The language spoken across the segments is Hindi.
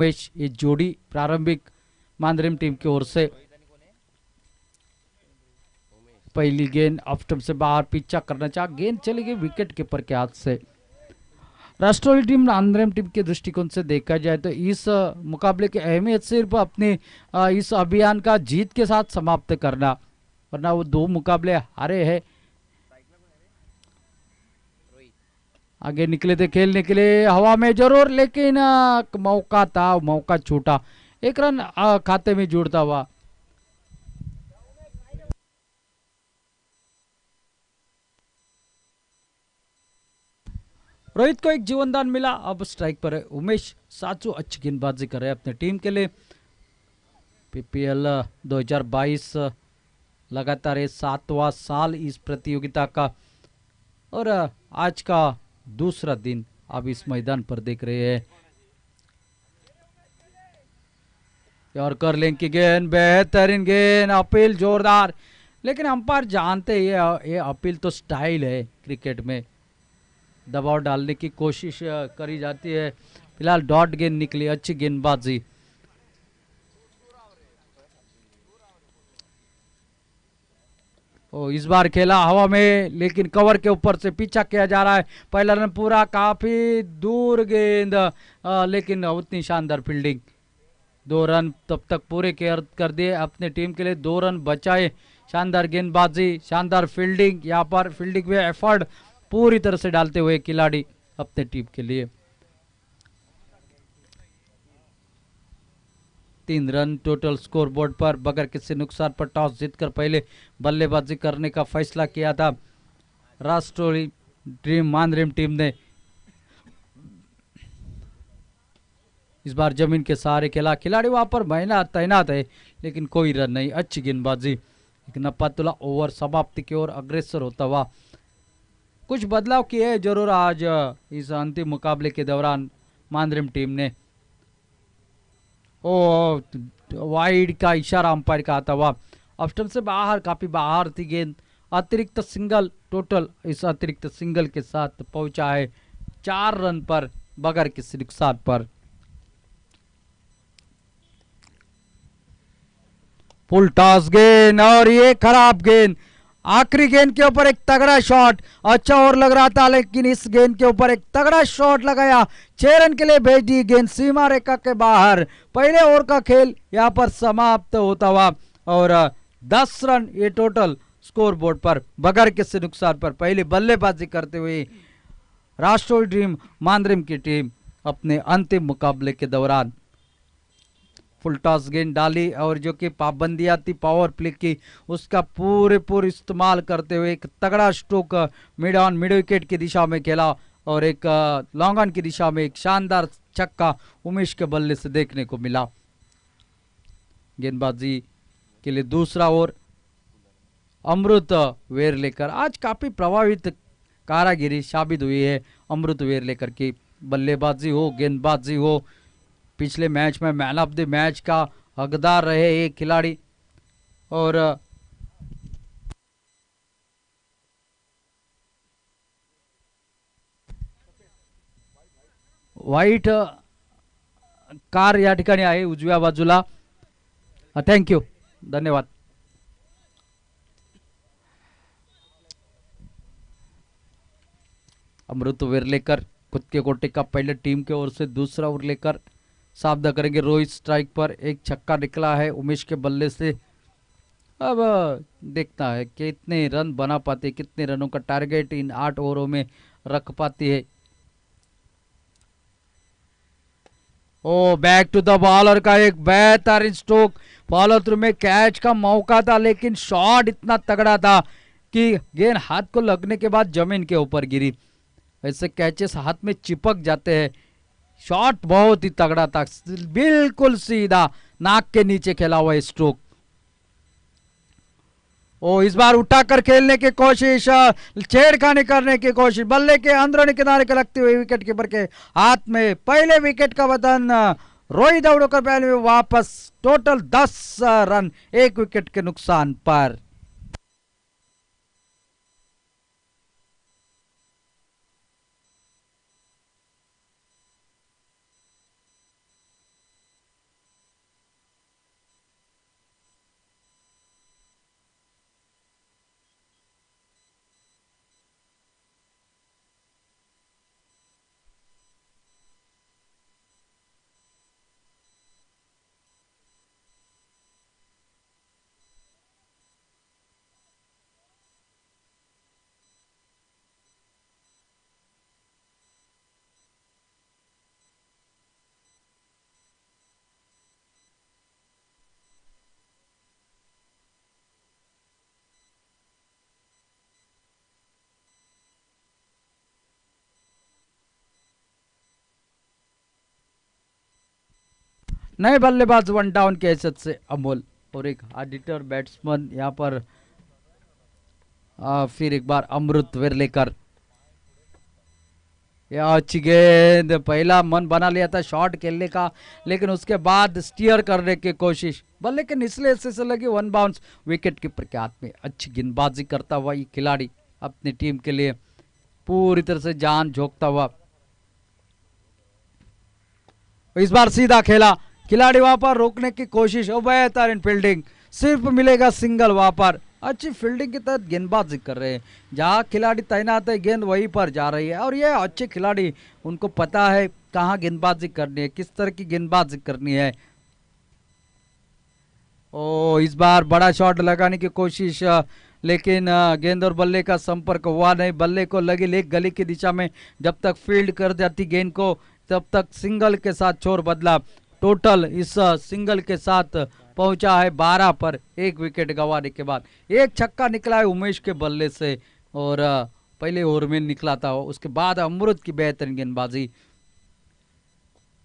उमेश, ये जोड़ी प्रारंभिक मांद्रेम टीम की ओर से। पहली गेंद ऑफ स्टंप से बाहर, पीछा करना चाहा, गेंद चली गई विकेट कीपर के हाथ से। राष्ट्रवादी टीम आंध्रम टीम के दृष्टिकोण से देखा जाए तो इस मुकाबले की अहमियत सिर्फ अपने इस अभियान का जीत के साथ समाप्त करना, वरना वो दो मुकाबले हारे हैं। आगे निकले थे खेलने के लिए हवा में जरूर, लेकिन मौका था, मौका छूटा। एक रन खाते में जुड़ता हुआ। रोहित को एक जीवनदान मिला। अब स्ट्राइक पर है उमेश। साचू अच्छी गेंदबाजी कर रहे हैं अपने टीम के लिए। पीपीएल 2022 लगातार ये 7वां साल इस प्रतियोगिता का, और आज का दूसरा दिन आप इस मैदान पर देख रहे हैं। और कर लेंगे की गेंद, बेहतरीन गेंद, अपील जोरदार, लेकिन अंपायर जानते ये अपील तो स्टाइल है क्रिकेट में, दबाव डालने की कोशिश करी जाती है। फिलहाल डॉट गेंद निकली, अच्छी गेंदबाजी। इस बार खेला हवा में, लेकिन कवर के ऊपर से पीछा किया जा रहा है। पहला रन पूरा, काफी दूर गेंद, लेकिन उतनी शानदार फील्डिंग। 2 रन तब तक पूरे कर दिए अपने टीम के लिए, 2 रन बचाए। शानदार गेंदबाजी, शानदार फील्डिंग, यहाँ पर फील्डिंग में एफर्ट पूरी तरह से डालते हुए खिलाड़ी अपने टीम के लिए। 3 रन टोटल स्कोर बोर्ड पर। बगैर किसी नुकसान पर टॉस जीतकर पहले बल्लेबाजी करने का फैसला किया था राष्ट्रीय ड्रीम मांद्रेम टीम ने। इस बार जमीन के सहारे खेला, खिलाड़ी वहां पर महिला तैनात है, लेकिन कोई रन नहीं। अच्छी गेंदबाजी। एक नपातुला ओवर समाप्ति की ओर अग्रसर होता हुआ। कुछ बदलाव किए जरूर आज इस अंतिम मुकाबले के दौरान मांद्रेम टीम ने। ओ, वाइड का इशारा अंपायर का आता हुआ। ऑफ स्टंप से बाहर, काफी बाहर थी गेंद। अतिरिक्त सिंगल टोटल, इस अतिरिक्त सिंगल के साथ पहुंचा है 4 रन पर बगैर किसी नुकसान पर। फुल टॉस गेंद, और ये खराब गेंद। आखिरी गेंद के ऊपर एक तगड़ा शॉट, अच्छा ओवर लग रहा था, लेकिन इस गेंद के ऊपर एक तगड़ा शॉट लगाया, 6 रन के लिए भेज दी गेंद सीमा रेखा के बाहर। पहले ओवर का खेल यहां पर समाप्त होता हुआ, और 10 रन ये टोटल स्कोर बोर्ड पर बगैर किसी नुकसान पर। पहले बल्लेबाजी करते हुए राष्ट्रीय ड्रीम मांद्रेम की टीम अपने अंतिम मुकाबले के दौरान फुल टॉस गेंद डाली, और जो कि पाबंदियां थी पावर प्ले की, उसका पूरे इस्तेमाल करते हुए एक तगड़ा stroke mid on mid wicket की दिशा में खेला, और एक लॉन्ग ऑन की दिशा में एक शानदार छक्का उमेश के बल्ले से देखने को मिला। गेंदबाजी के लिए दूसरा ओवर अमृत वेरलेकर। आज काफी प्रभावित कारागिरी साबित हुई है अमृत वेरलेकर की। बल्लेबाजी हो, गेंदबाजी हो, पिछले मैच में मैन ऑफ द मैच का हकदार रहे एक खिलाड़ी। और व्हाइट कार या ठिकाणी आहे उजव्या बाजूला। थँक्यू, धन्यवाद। अमृत वेरलेकर खुद के कोटे का पहले टीम की ओर से दूसरा ओवर लेकर सामना करेंगे। रोहित स्ट्राइक पर, एक छक्का निकला है उमेश के बल्ले से। अब देखता है कितने रन बना पाते, कितने रनों का टारगेट इन 8 ओवरों में रख पाती है। ओ, बैक टू द बॉलर का एक बेहतरीन स्ट्रोक, फॉलो थ्रू में कैच का मौका था, लेकिन शॉट इतना तगड़ा था कि गेंद हाथ को लगने के बाद जमीन के ऊपर गिरी। ऐसे कैचेस हाथ में चिपक जाते हैं। शॉट बहुत ही तगड़ा था, बिल्कुल सीधा नाक के नीचे खेला हुआ स्ट्रोक। ओ, इस बार उठाकर खेलने की कोशिश, छेड़खानी करने की कोशिश, बल्ले के अंदरूनी किनारे के लगते हुए विकेट कीपर के हाथ में पहले विकेट का वतन। रोहित दौड़कर पहले में वापस। टोटल 10 रन 1 विकेट के नुकसान पर। नए बल्लेबाज 1 डाउन की हैसियत से अमोल और एक ऑडिटर बैट्समैन यहाँ पर फिर एक बार अमृत वेरलेकर। अच्छी गेंद, पहला मन बना लिया था शॉट खेलने का, लेकिन उसके बाद स्टीयर करने की कोशिश, बल्ले के निचले हिस्से से लगी 1 बाउंस विकेट कीपर के हाथ में। अच्छी गेंदबाजी करता हुआ ये खिलाड़ी अपनी टीम के लिए पूरी तरह से जान झोंकता हुआ। इस बार सीधा खेला, खिलाड़ी वहां पर रोकने की कोशिश, बेहतरीन फील्डिंग, सिर्फ मिलेगा सिंगल वहां पर। अच्छी फील्डिंग के तहत गेंदबाजी कर रहे हैं, जहां खिलाड़ी तैनात है गेंद वहीं पर जा रही है, और ये अच्छे खिलाड़ी, उनको पता है कहां गेंदबाजी करनी है, किस तरह की गेंदबाजी करनी है। ओ इस बार बड़ा शॉट लगाने की कोशिश, लेकिन गेंद और बल्ले का संपर्क हुआ नहीं, बल्ले को लगी लेग गली की दिशा में, जब तक फील्ड कर जाती गेंद को तब तक सिंगल के साथ छोर बदला। टोटल इस सिंगल के साथ पहुंचा है 12 पर, एक विकेट गंवाने के बाद। एक छक्का निकला है उमेश के बल्ले से, और पहले ओवर में निकला था, उसके बाद अमृत की बेहतरीन गेंदबाजी।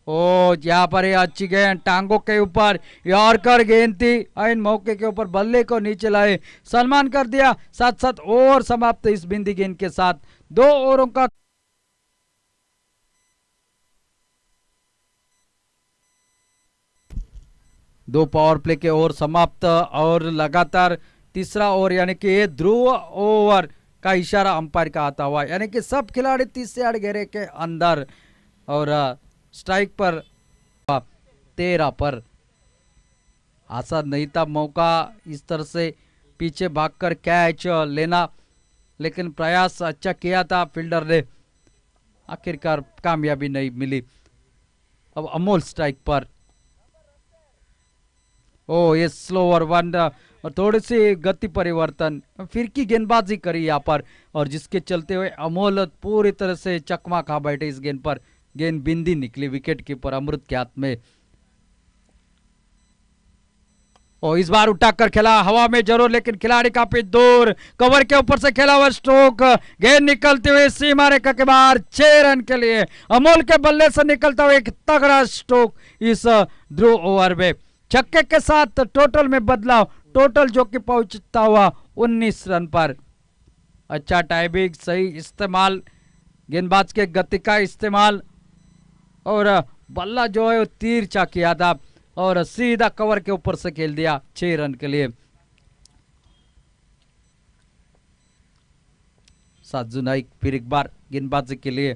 ओ यहाँ पर अच्छी गेंद टांगों के ऊपर, यॉर्कर गेंद थी, इन मौके के ऊपर बल्ले को नीचे लाए, सलमान कर दिया। साथ साथ ओवर समाप्त इस बिंदी गेंद के साथ। 2 ओवरों का 2 पावर प्ले के ओवर समाप्त, और लगातार तीसरा ओवर यानी कि ध्रुव ओवर का इशारा अंपायर का आता हुआ, यानी कि सब खिलाड़ी 30 से 8 घेरे के अंदर, और स्ट्राइक पर 13 पर। आसान नहीं था मौका इस तरह से पीछे भागकर कैच लेना, लेकिन प्रयास अच्छा किया था फील्डर ने, आखिरकार कामयाबी नहीं मिली। अब अमोल स्ट्राइक पर। ओ ये स्लोअर 1, और थोड़ी सी गति परिवर्तन, फिर की गेंदबाजी करी यहाँ पर, और जिसके चलते हुए अमोल पूरी तरह से चकमा खा बैठे इस गेंद पर। गेंद बिंदी निकली विकेट कीपर अमृत के हाथ में। और इस बार उठाकर खेला हवा में जरूर, लेकिन खिलाड़ी काफी दूर, कवर के ऊपर से खेला हुआ स्ट्रोक, गेंद निकलते हुए सीमा रेखा के बाहर, 6 रन के लिए। अमोल के बल्ले से निकलता हुआ एक तगड़ा स्ट्रोक इस ध्रुव ओवर में। छक्के के साथ टोटल में बदलाव, टोटल जो कि पहुंचता हुआ 19 रन पर। अच्छा टाइमिंग, सही इस्तेमाल, गेंदबाज के गति का इस्तेमाल, और बल्ला जो है वो तीर चा किया था, और सीधा कवर के ऊपर से खेल दिया 6 रन के लिए। साजू नाइक फिर एक बार गेंदबाजी के लिए,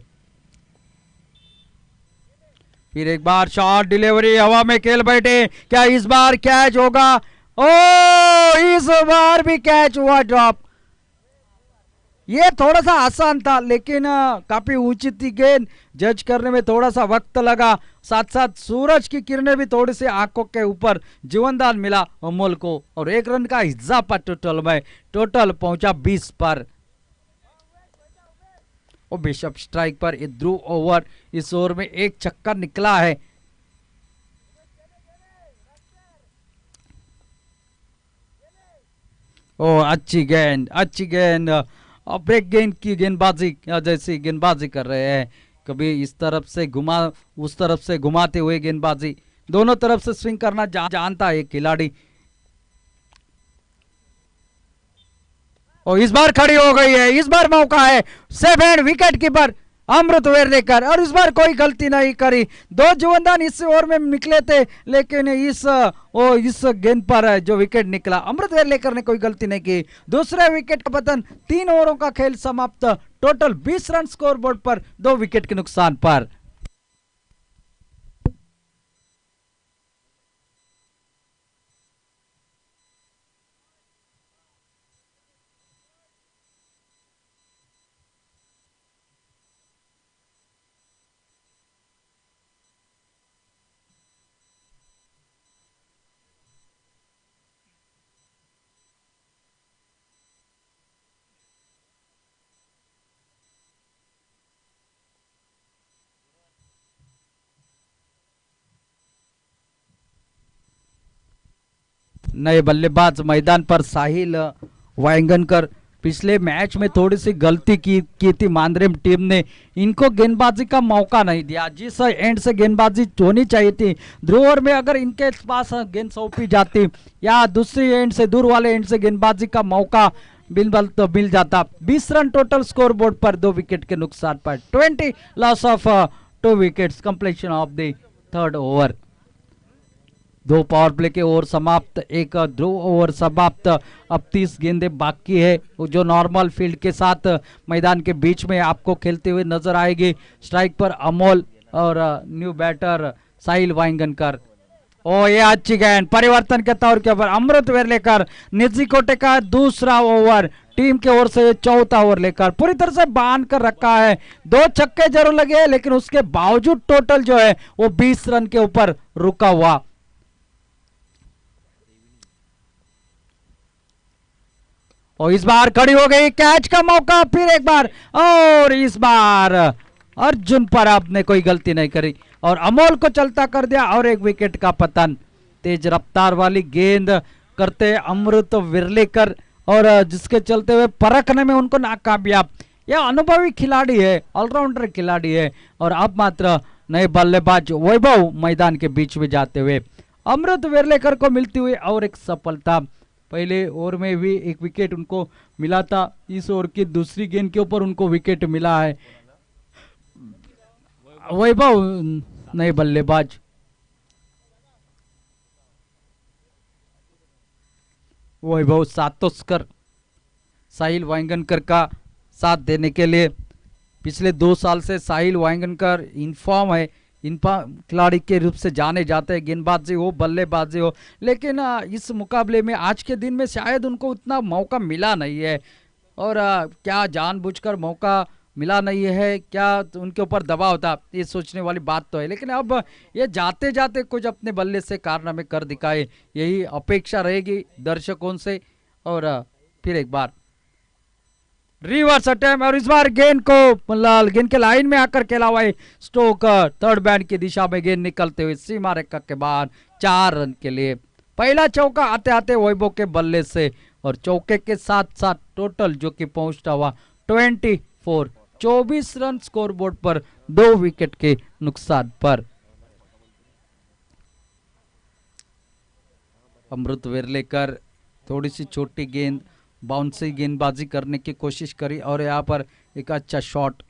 फिर एक बार शॉट डिलीवरी, हवा में खेल बैठे, क्या इस बार कैच होगा? ओ इस बार भी कैच हुआ, ड्रॉप। ये थोड़ा सा आसान था, लेकिन काफी ऊंची थी गेंद, जज करने में थोड़ा सा वक्त लगा। साथ साथ सूरज की किरणें भी थोड़ी सी आंखों के ऊपर, जीवनदान मिला अमोल को, और 1 रन का इजाफा टोटल में, टोटल पहुंचा 20 पर। और बिशप स्ट्राइक पर ये ध्रुव ओवर, इस ओवर में एक छक्का निकला है। ओ अच्छी गेंद, अच्छी गेंद, ब्रेक गेंद की गेंदबाजी जैसी गेंदबाजी कर रहे हैं, कभी इस तरफ से घुमा, उस तरफ से घुमाते हुए गेंदबाजी, दोनों तरफ से स्विंग करना जानता है खिलाड़ी। और इस बार खड़ी हो गई है, इस बार मौका है, सेफ हैंड विकेट कीपर अमृत वेरलेकर, और इस बार कोई गलती नहीं करी। 2 जीवनदान इस ओवर में निकले थे, लेकिन इस गेंद पर जो विकेट निकला, अमृत वेरलेकर ने कोई गलती नहीं की। दूसरे विकेट का पतन, 3 ओवरों का खेल समाप्त, टोटल 20 रन स्कोर बोर्ड पर, 2 विकेट के नुकसान पर। नए बल्लेबाज मैदान पर साहिल वायंगनकर, पिछले मैच में थोड़ी सी गलती की थी मांद्रेम टीम ने, इनको गेंदबाजी का मौका नहीं दिया। जिस एंड से गेंदबाजी होनी चाहिए थी, ध्रुव ओवर में अगर इनके पास गेंद सौंपी जाती या दूसरी एंड से, दूर वाले एंड से गेंदबाजी का मौका मिल जाता। 20 रन टोटल स्कोर बोर्ड पर, 2 विकेट के नुकसान पर। 20 loss of 2 wickets, completion of the third over. 2 power play के ओवर समाप्त, 1 ध्रुव ओवर समाप्त। अब 30 गेंदें बाकी है, जो नॉर्मल फील्ड के साथ मैदान के बीच में आपको खेलते हुए नजर आएगी। स्ट्राइक पर अमोल और न्यू बैटर साहिल वाइंगनकर। ओ ये अच्छी गेंद, परिवर्तन के तौर के ऊपर अमृत वेर्लेकर निजी कोटे का दूसरा ओवर, टीम के ओर से चौथा ओवर लेकर पूरी तरह से बांध कर रखा है। 2 छक्के जरूर लगे, लेकिन उसके बावजूद टोटल जो है वो 20 रन के ऊपर रुका हुआ। और इस बार खड़ी हो गई, कैच का मौका फिर एक बार, और इस बार अर्जुन परब ने कोई गलती नहीं करी और अमोल को चलता कर दिया और 1 विकेट का पतन। तेज रफ्तार वाली गेंद करते अमृत विरलेकर, और जिसके चलते हुए परखने में उनको नाकामयाब। यह अनुभवी खिलाड़ी है, ऑलराउंडर खिलाड़ी है, और अब मात्र नए बल्लेबाज वैभव मैदान के बीच में जाते हुए अमृत विरलेकर को मिलती हुई और एक सफलता। पहले ओवर में भी 1 विकेट उनको मिला था, इस ओवर की दूसरी गेंद के ऊपर उनको विकेट मिला है। वैभव नए बल्लेबाज। वैभव सातोस्कर साहिल वाइंगनकर का साथ देने के लिए, पिछले 2 साल से साहिल वाइंगनकर इनफॉर्म है, खिलाड़ी के रूप से जाने जाते हैं, गेंदबाजी हो बल्लेबाजी हो। लेकिन इस मुकाबले में आज के दिन में शायद उनको उतना मौका मिला नहीं है, और क्या जानबूझकर मौका मिला नहीं है, क्या उनके ऊपर दबाव था, ये सोचने वाली बात तो है। लेकिन अब ये जाते जाते कुछ अपने बल्ले से कारनामे कर दिखाए, यही अपेक्षा रहेगी दर्शकों से। और फिर एक बार रिवर्स अटैम्प्ट, और इस बार गेंद को गेंद के लाइन में आकर खेला हुआ है स्टोक, थर्ड बैट की दिशा में गेंद निकलते हुए सीमा रेखा के बाद 4 रन के लिए। पहला चौका आते आते वैभव के बल्ले से, और चौके के साथ साथ टोटल जो कि पहुंचता हुआ 24, 24 रन स्कोर बोर्ड पर, 2 विकेट के नुकसान पर। अमृत विरलेकर थोड़ी सी छोटी गेंद, बाउंसी गेंदबाजी करने की कोशिश करी, और यहाँ पर एक अच्छा शॉट,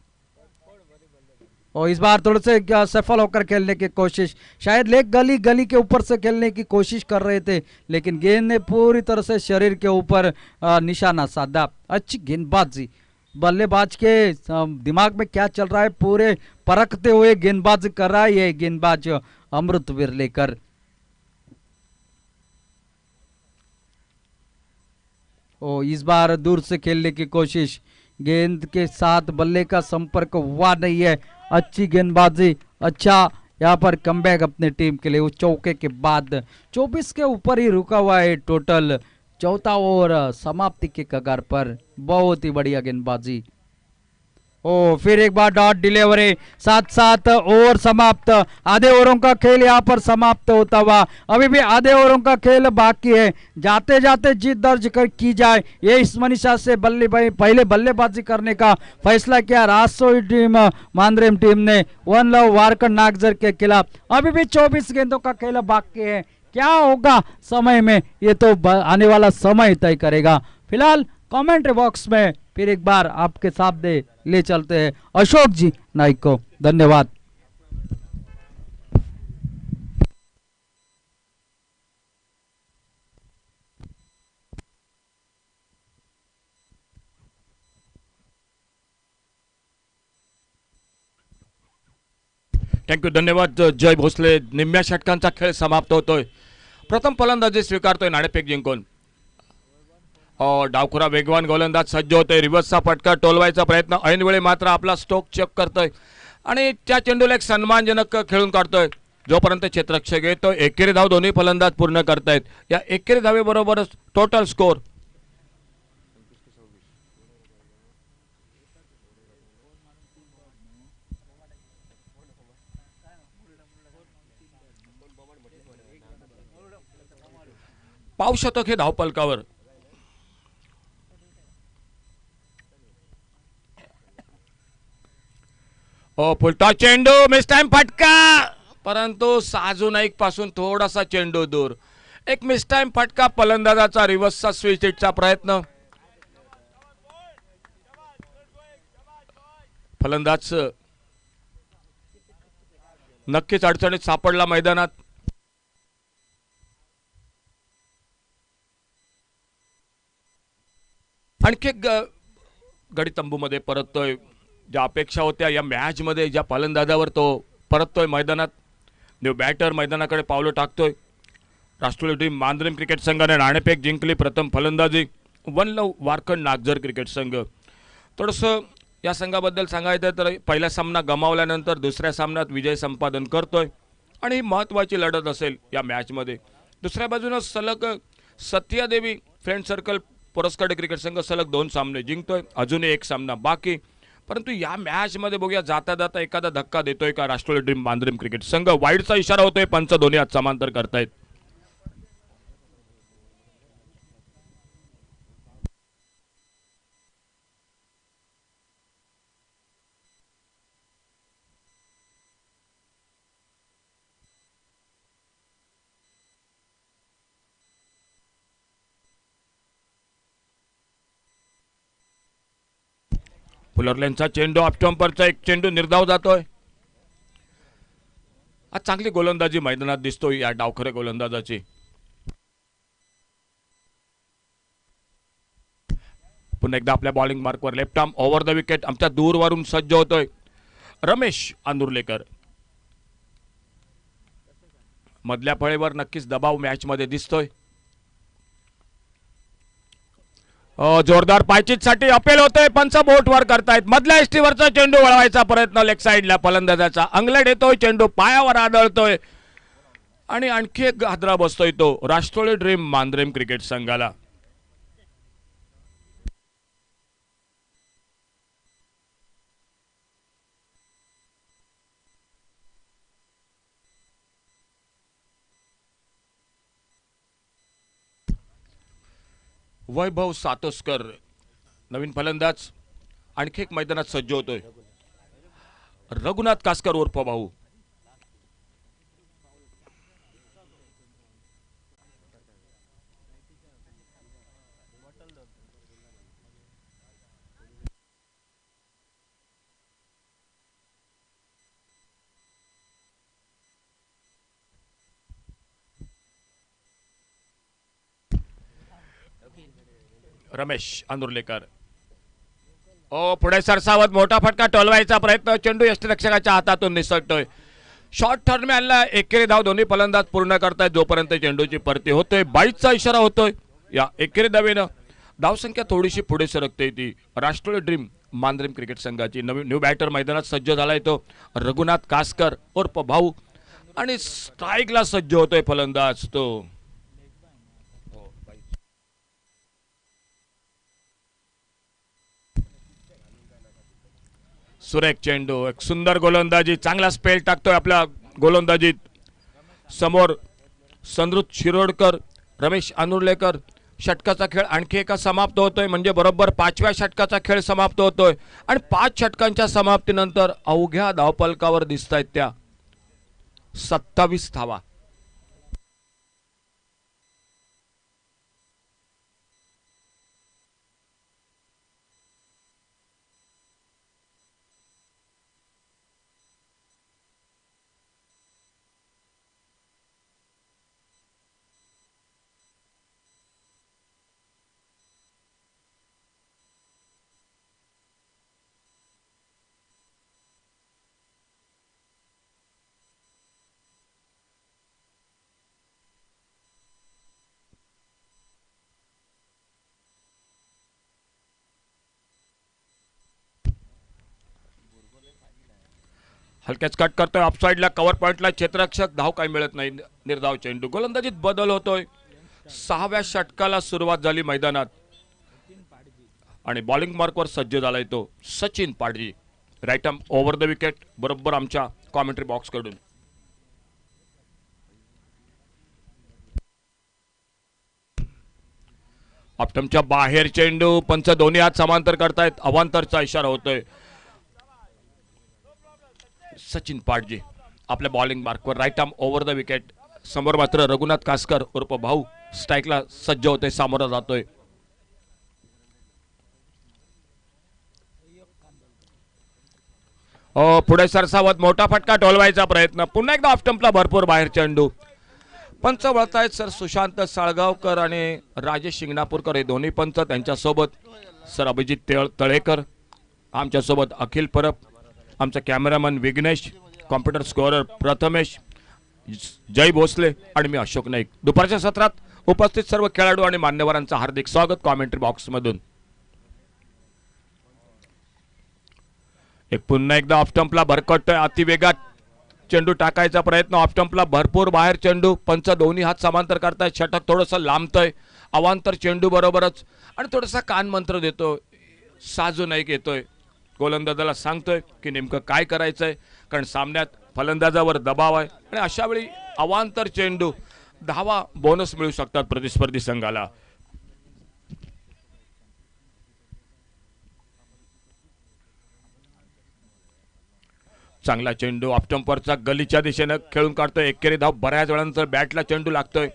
और इस बार थोड़े से सफल होकर खेलने की कोशिश। शायद लेग गली के ऊपर से खेलने की कोशिश कर रहे थे, लेकिन गेंद ने पूरी तरह से शरीर के ऊपर निशाना साधा। अच्छी गेंदबाजी, बल्लेबाज के दिमाग में क्या चल रहा है पूरे परखते हुए गेंदबाजी कर रहा है ये गेंदबाज अमृत विरलेकर। ओ इस बार दूर से खेलने की कोशिश, गेंद के साथ बल्ले का संपर्क हुआ नहीं है। अच्छी गेंदबाजी, अच्छा यहाँ पर कमबैक अपने टीम के लिए। उस चौके के बाद 24 के ऊपर ही रुका हुआ है टोटल, चौथा ओवर समाप्ति के कगार पर। बहुत ही बढ़िया गेंदबाजी। ओ फिर एक बार डॉट डिलीवरी, साथ साथ ओवर समाप्त। आधे ओवरों का खेल यहाँ पर समाप्त होता हुआ, अभी भी आधे ओवरों का खेल बाकी है। जाते जाते जीत दर्ज की जाए, ये इस मनीषा से पहले बल्लेबाजी करने का फैसला किया राजसोई टीम, मांद्रेम टीम ने 1 लव वारकर नागजर के खिलाफ। अभी भी 24 गेंदों का खेल बाकी है, क्या होगा समय में ये तो आने वाला समय तय करेगा। फिलहाल कमेंट बॉक्स में फिर एक बार आपके सामने ले चलते हैं अशोक जी नाइक को। धन्यवाद। थँक्यू, धन्यवाद जय भोसले। निम्म्या षटकांचा खेळ समाप्त होतोय। प्रथम फलंदाजी स्वीकारतोय नाणेफेक जिंकून, और डावखुरा वेगवान गोलंदाज सज्ज होतोय। रिव्हर्सचा फटका टोलवायचा प्रयत्न, ऐनवेळी मात्र आपला स्टोक चेक करतोय आणि त्या चेंडूला एक सन्मानजनक खेळून काढतोय। जोपर्यंत क्षेत्ररक्षक येतो, एकेरी धाव दोन्ही फलंदाज पूर्ण करतायत। या एकेरी धावेबरोबरच टोटल स्कोर पाव शतक हे धावपलकावर। फुलटॉस चेंडू मिस टाइम फटका, परंतु साजू नाईक पासून थोडासा चेंडू दूर. एक मिस टाइम फटका, फलंदाजाचा रिव्हर्सचा स्विच हिटचा प्रयत्न. फलंदाज नक्कीच अडचणीत सापडला मैदानात. आणखी गडी तंबूमध्ये परततोय. ज्या अपेक्षा होत्या या मॅच मध्ये, ज्या फलंदाजावर तो परततोय मैदानात, न्यू बॅटर मैदानाकडे पावलं टाकतोय. राष्ट्रीय टीम मांजरेम क्रिकेट संघाने नाणेफेक जिंकली. प्रथम फलंदाजी वनलव वारखंड नागझर क्रिकेट संघ. थोडंसं या संघाबद्दल सांगायचं तर पहिला सामना गमावल्यानंतर दुसऱ्या सामन्यात विजय संपादन करतोय आणि ही महत्त्वाची लढत असेल या मॅचमध्ये. दुसऱ्या बाजूनं सलग सत्यादेवी फ्रेंड सर्कल पुरस्कार क्रिकेट संघ सलग 2 सामने जिंकतोय. अजूनही एक सामना बाकी, परंतु या मॅचमध्ये बघूया जाता जाता एखादा धक्का देतोय का राष्ट्रीय टीम मांजरेम क्रिकेट संघ. वाईडचा इशारा होतोय, पंच दोन्ही हात समांतर करतायत. फुलरलेनचा चेंडू ऑफस्टंपरचा एक चेंडू निर्धाव जातोय. आज चांगली गोलंदाजी मैदानात दिसतोय या डावखरे गोलंदाजाची. पुन्हा एकदा आपल्या बॉलिंग मार्कवर left arm over the wicket आमच्या दूरवरून सज्ज होतोय रमेश आंदुर्लेकर. मधल्या फळीवर नक्कीच दबाव मॅच मध्ये दिसतोय. जोरदार पायचीतसाठी अपील होतोय, पंच बोट वर करतायत. मधल्या एसटीवरचा चेंडू वळवायचा प्रयत्न लेग साइडला फलंदाजाचा. अंगलट येतोय, चेंडू पायावर आदळतोय आणि आणखी एक हादरा बसतोय तो राष्ट्रीय ड्रीम मांजरेम क्रिकेट संघाला. वैभव सातोस्कर नवीन फलंदाज आणखी एक मैदानात सज्ज होतोय. रघुनाथ कासकर उर्फ भाऊ. रमेश आंदुर्लेकर पुढे सरसावत मोठा फटका टोलवायचा प्रयत्न. चेंडू यष्टिरक्षकाच्या हातातून निसटतोय. शॉर्ट दरम्यानला एकेरी धाव दोन्ही फलंदाज पूर्ण करतायत जोपर्यंत चेंडूची परती होतोय. 22चा इशारा होतोय. या एकेरी धावेनं धावसंख्या थोडीशी पुढे सरकते ती राष्ट्रीय ड्रीम मांजरेम क्रिकेट संघाची. नवीन न्यू बॅटर मैदानात सज्ज झालाय तो रघुनाथ कासकर उर्फ भाऊ आणि स्ट्राईकला सज्ज होतोय फलंदाज तो. सुरेख चेंडू, एक सुंदर गोलंदाजी, चांगला स्पेल टाकतोय आपल्या गोलंदाजीत. समोर संद्रुत शिरोडकर, रमेश आंदुर्लेकर. षटकाचा खेळ आणखी एका समाप्त होतोय, म्हणजे बरोबर 5व्या षटकाचा खेळ समाप्त होतोय आणि 5 षटकांच्या समाप्तीनंतर अवघ्या धावफलकावर दिसतायत त्या 27 धावा. हलक्याच कट करतोय ऑफसाइडला, कव्हर पॉइंटला क्षेत्ररक्षक. धाव काही मिळत नाही. निर्धाव चेंडू. गोलंदाजीत बदल होतोय. 6व्या षटकाला सुरुवात झाली मैदानात आणि बॉलिंग मार्कवर सज्ज झालाय तो सचिन पाडजी. Right arm over the wicket बरोबर आमच्या कॉमेंट्री बॉक्स कडून. ऑप्टमच्या बाहेर चेंडू. पंच दोन्ही हात समांतर करतायत. अवांतरचा इशारा होतोय. सचिन पाटजी आपल्या बॉलिंग मार्कवर right arm over the wicket. समोर मात्र रघुनाथ कासकर उर्फ भाऊ स्ट्राईकला सज्ज होते, सामोरा जातोय. पुढे सरसावत मोठा फटका टोलवायचा प्रयत्न. पुन्हा एकदा ऑफ स्टंपला भरपूर बाहेर चेंडू. पंच वळतायत सर सुशांत साळगावकर आणि राजेश शिंगणापूरकर हे दोन्ही पंच. त्यांच्यासोबत सर अभिजित तळेकर, आमच्यासोबत अखिल परब, आमचा cameraman Vighnesh, computer scorer Prathamesh, Jay Bhosale आणि मी अशोक नाईक. दुपारच्या सत्रात उपस्थित सर्व खेळाडू आणि मान्यवरांचं हार्दिक स्वागत कॉमेंट्री बॉक्समधून. एक पुन्हा एकदा ऑफ स्टंपला भरकटतोय, अतिवेगात चेंडू टाकायचा प्रयत्न. ऑफ स्टंपला भरपूर बाहेर चेंडू. पंच दोन्ही हात समांतर करतायत. षटक थोडंसं लांबतंय अवांतर चेंडू बरोबरच आणि थोडासा कान मंत्र देतोय. साजू नाईक येतोय, गोलंदाजाला सांगतोय की नेमकं काय करायचंय, कारण सामन्यात फलंदाजावर दबाव आहे आणि अशा वेळी अवांतर चेंडू धावा बोनस मिळू शकतात प्रतिस्पर्धी संघाला. चांगला चेंडू ऑफ स्टंपवरचा गलीच्या दिशेनं खेळून काढतोय. एकेरी धाव. बऱ्याच वेळानंतर बॅटला चेंडू लागतोय.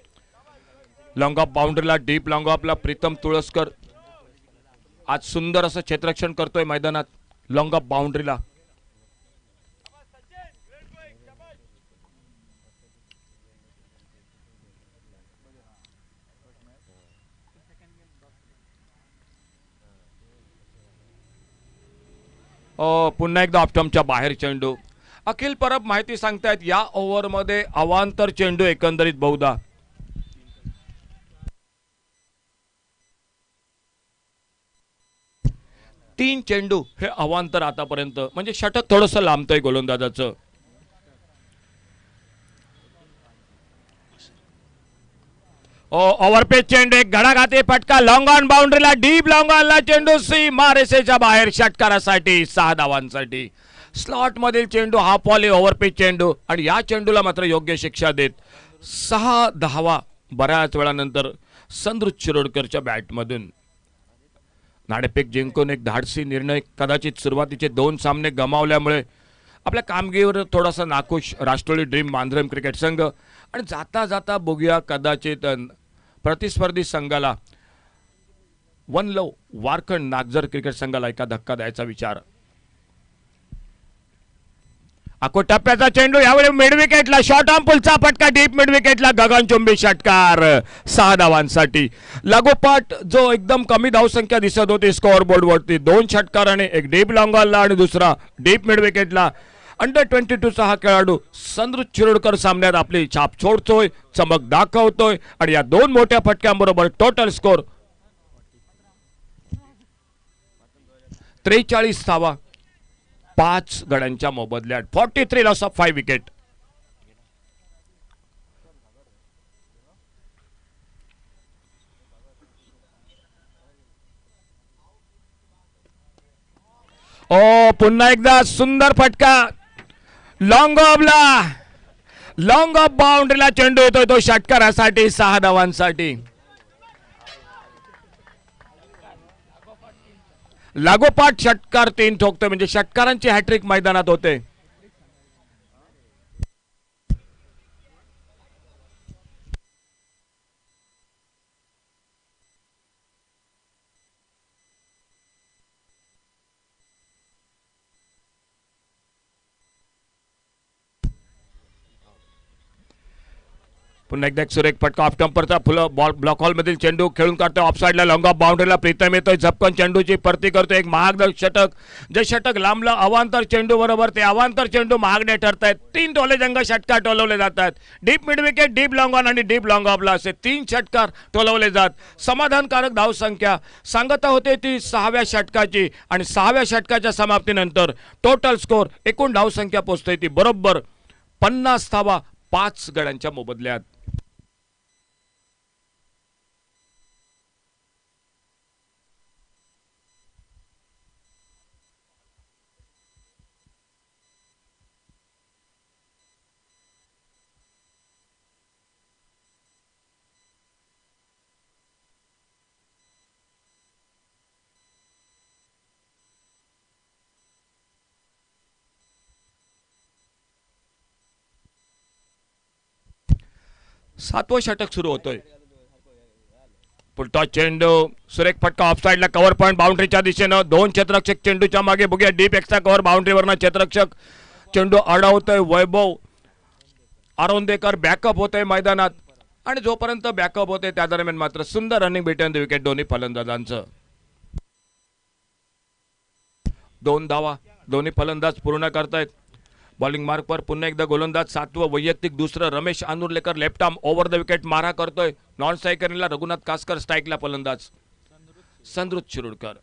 लॉंग ऑफ बाउंड्रीला डीप लॉंग ऑफला प्रीतम तुळसकर आज सुंदर असं क्षेत्ररक्षण करतोय मैदानात लॉंग ऑफ बाउंड्रीला. पुन्हा एकदा ऑफ स्टंपच्या बाहेर चेंडू. अखिल परब माहिती सांगतायत या ओव्हरमध्ये अवांतर चेंडू एकंदरीत बहुधा. तीन चेंडू हे अवांतर आतापर्यंत, म्हणजे षटक थोडंसं लांबतंय गोलंदाजाचं. ओव्हरपेच चेंडू, एक घडाघाती फटका लॉंग ऑन बाउंड्रीला डीप लॉंग ऑनला चेंडू सीमा रेषेच्या बाहेर षटकारासाठी 6 धावांसाठी. स्लॉट मधील चेंडू हा पॉली ओव्हरपेच चेंडू आणि या चेंडूला मात्र योग्य शिक्षा देत 6 धावा बऱ्याच वेळानंतर संद्रुत शिरोडकरच्या बॅटमधून. नाणेफेक जिंकून एक धाडसी निर्णय. कदाचित सुरुवातीचे 2 सामने गमावल्यामुळे आपल्या कामगिरीवर थोडासा नाखुश राष्ट्रवादी ड्रीम मांजरम क्रिकेट संघ आणि जाता जाता बघूया कदाचित प्रतिस्पर्धी संघाला वनलव वारखंड नागझर क्रिकेट संघाला एका धक्का द्यायचा विचार. आखो टप्प्याचा चेंडू यावेळी मिड विकेटला. शॉर्ट ऑन पुलचा फटका डीप मिड विकेटला. गगनचुंबी षटकार 6 धावांसाठी. लागोपाठ जो एकदम कमी धावसंख्या दिसत होती स्कोअर बोर्ड वरती 2 षटकाराने, एक डीप लॉंग ऑनला आणि दुसरा डीप मिड विकेटला. अंडर 22चा हा खेळाडू संद्रुत शिरोडकर सामन्यात आपली छाप सोडतोय, चमक दाखवतोय आणि या 2 मोठ्या फटक्यांबरोबर टोटल स्कोर 43 धावा 5 गड्यांच्या मोबदल्यात. 43 लॉस ऑफ 5 विकेट. पुन्हा एकदा सुंदर फटका लॉंग ऑफ बाउंड्रीला चेंडू येतोय तो षटकारासाठी 6 धावांसाठी. लागोपाठ षटकार 3 ठोकतोय, म्हणजे षटकारांची हॅट्रिक मैदानात होते. पुन्हा एकदा एक सुरेख फटका ऑफ स्टंपरचा बॉल ब्लॉक हॉल मधील चेंडू खेळून काढतोय. ऑफ साइडला लॉंग ऑफ बाउंड्रीला प्रीतम येतोय, झपकन चेंडूची परती करतोय. एक महागड षटक, जे षटक लांबलं अवांतर चेंडू बरोबर ते अवांतर चेंडू महागडे ठरतायत. 3 टोलेजंग षटकार टोलवले जातात. Deep mid wicket, deep long on आणि डीप लॉंग ऑफला असे 3 षटकार टोलवले जात. समाधानकारक धावसंख्या सांगता होते ती 6व्या षटकाची आणि 6व्या षटकाच्या समाप्तीनंतर टोटल स्कोर एकूण धावसंख्या पोहोचते ती बरोबर 50 धावा 5 गड्यांच्या मोबदल्यात. 7वं षटक सुरू होतोय. पुलटॉस चेंडू, सुरेख फटका ऑफसाईडला, कव्हर पॉईंट बाउंड्रीच्या दिशेनं, 2 क्षेत्ररक्षक चेंडूच्या मागे. बघूया डीप एक्स्ट्रा कव्हर बाउंड्रीवरनं क्षेत्ररक्षक चेंडू अडवतोय. वैभव आरोंदेकर बॅकअप होतोय मैदानात आणि जोपर्यंत बॅकअप होते त्या दरम्यान मात्र सुंदर रनिंग बिटवीन द विकेट दोन्ही फलंदाजांचं. 2 धावा दोन्ही फलंदाज पूर्ण करतायत. बॉलिंग मार्कवर पुन्हा एकदा गोलंदाज 7वं वैयक्तिक दुसरं. रमेश आनुर्लेकर left arm over the wicket मारा करतोय. नॉन स्ट्रायकरला रघुनाथ कासकर, स्ट्राईकला फलंदाज संद्रुत शिरुडकर.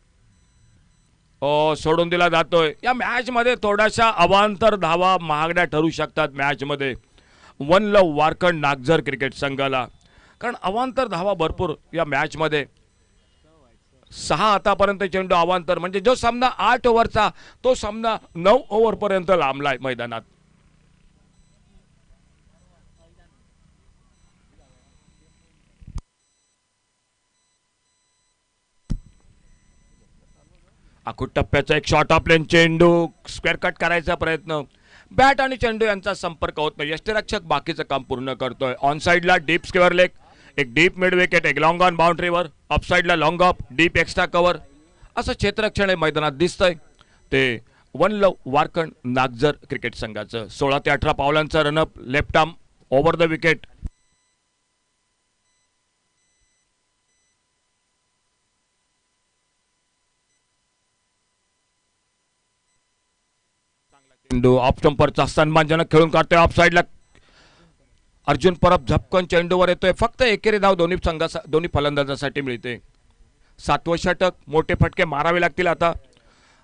सोडून दिला जातोय. या मॅच मध्ये थोड्याशा अवांतर धावा महागड्या ठरू शकतात मॅच मध्ये. 1 लव वारकड नागझर क्रिकेट संघाला, कारण अवांतर धावा भरपूर या मॅच मध्ये. 6 आतापर्यंत चेंडू अवांतर, म्हणजे जो सामना 8 ओव्हरचा तो सामना 9 ओव्हर पर्यंत लांबलाय मैदानात. आखूड टप्प्याचा एक शॉर्ट ऑफ लेन चेंडू, स्क्वेअर कट करायचा प्रयत्न. बॅट आणि चेंडू यांचा संपर्क होत नाही. यष्टीरक्षक बाकीचं काम पूर्ण करतोय. ऑन साइडला डीप स्क्वेअर लेग, एक डीप मिड विकेट, एक लॉंग ऑन बाउंड्रीवर, ऑफ साइडला long of, deep extra cover, असं क्षेत्ररक्षण हे मैदानात दिसतंय. ते 1 लव वारकड नागझर क्रिकेट संघाचं. 16 ते 18 पावलांचा run up, left arm over the wicket. चेंडू ऑफ स्टंपरचा सन्मानजनक खेळून काढतोय. ऑफ साइडला अर्जुन परब झपकन चेंडूवर येतोय. फक्त एकेरी धाव दोन्ही फलंदाजांसाठी मिळते. 7वं षटक, मोठे फटके मारावे लागतील आता,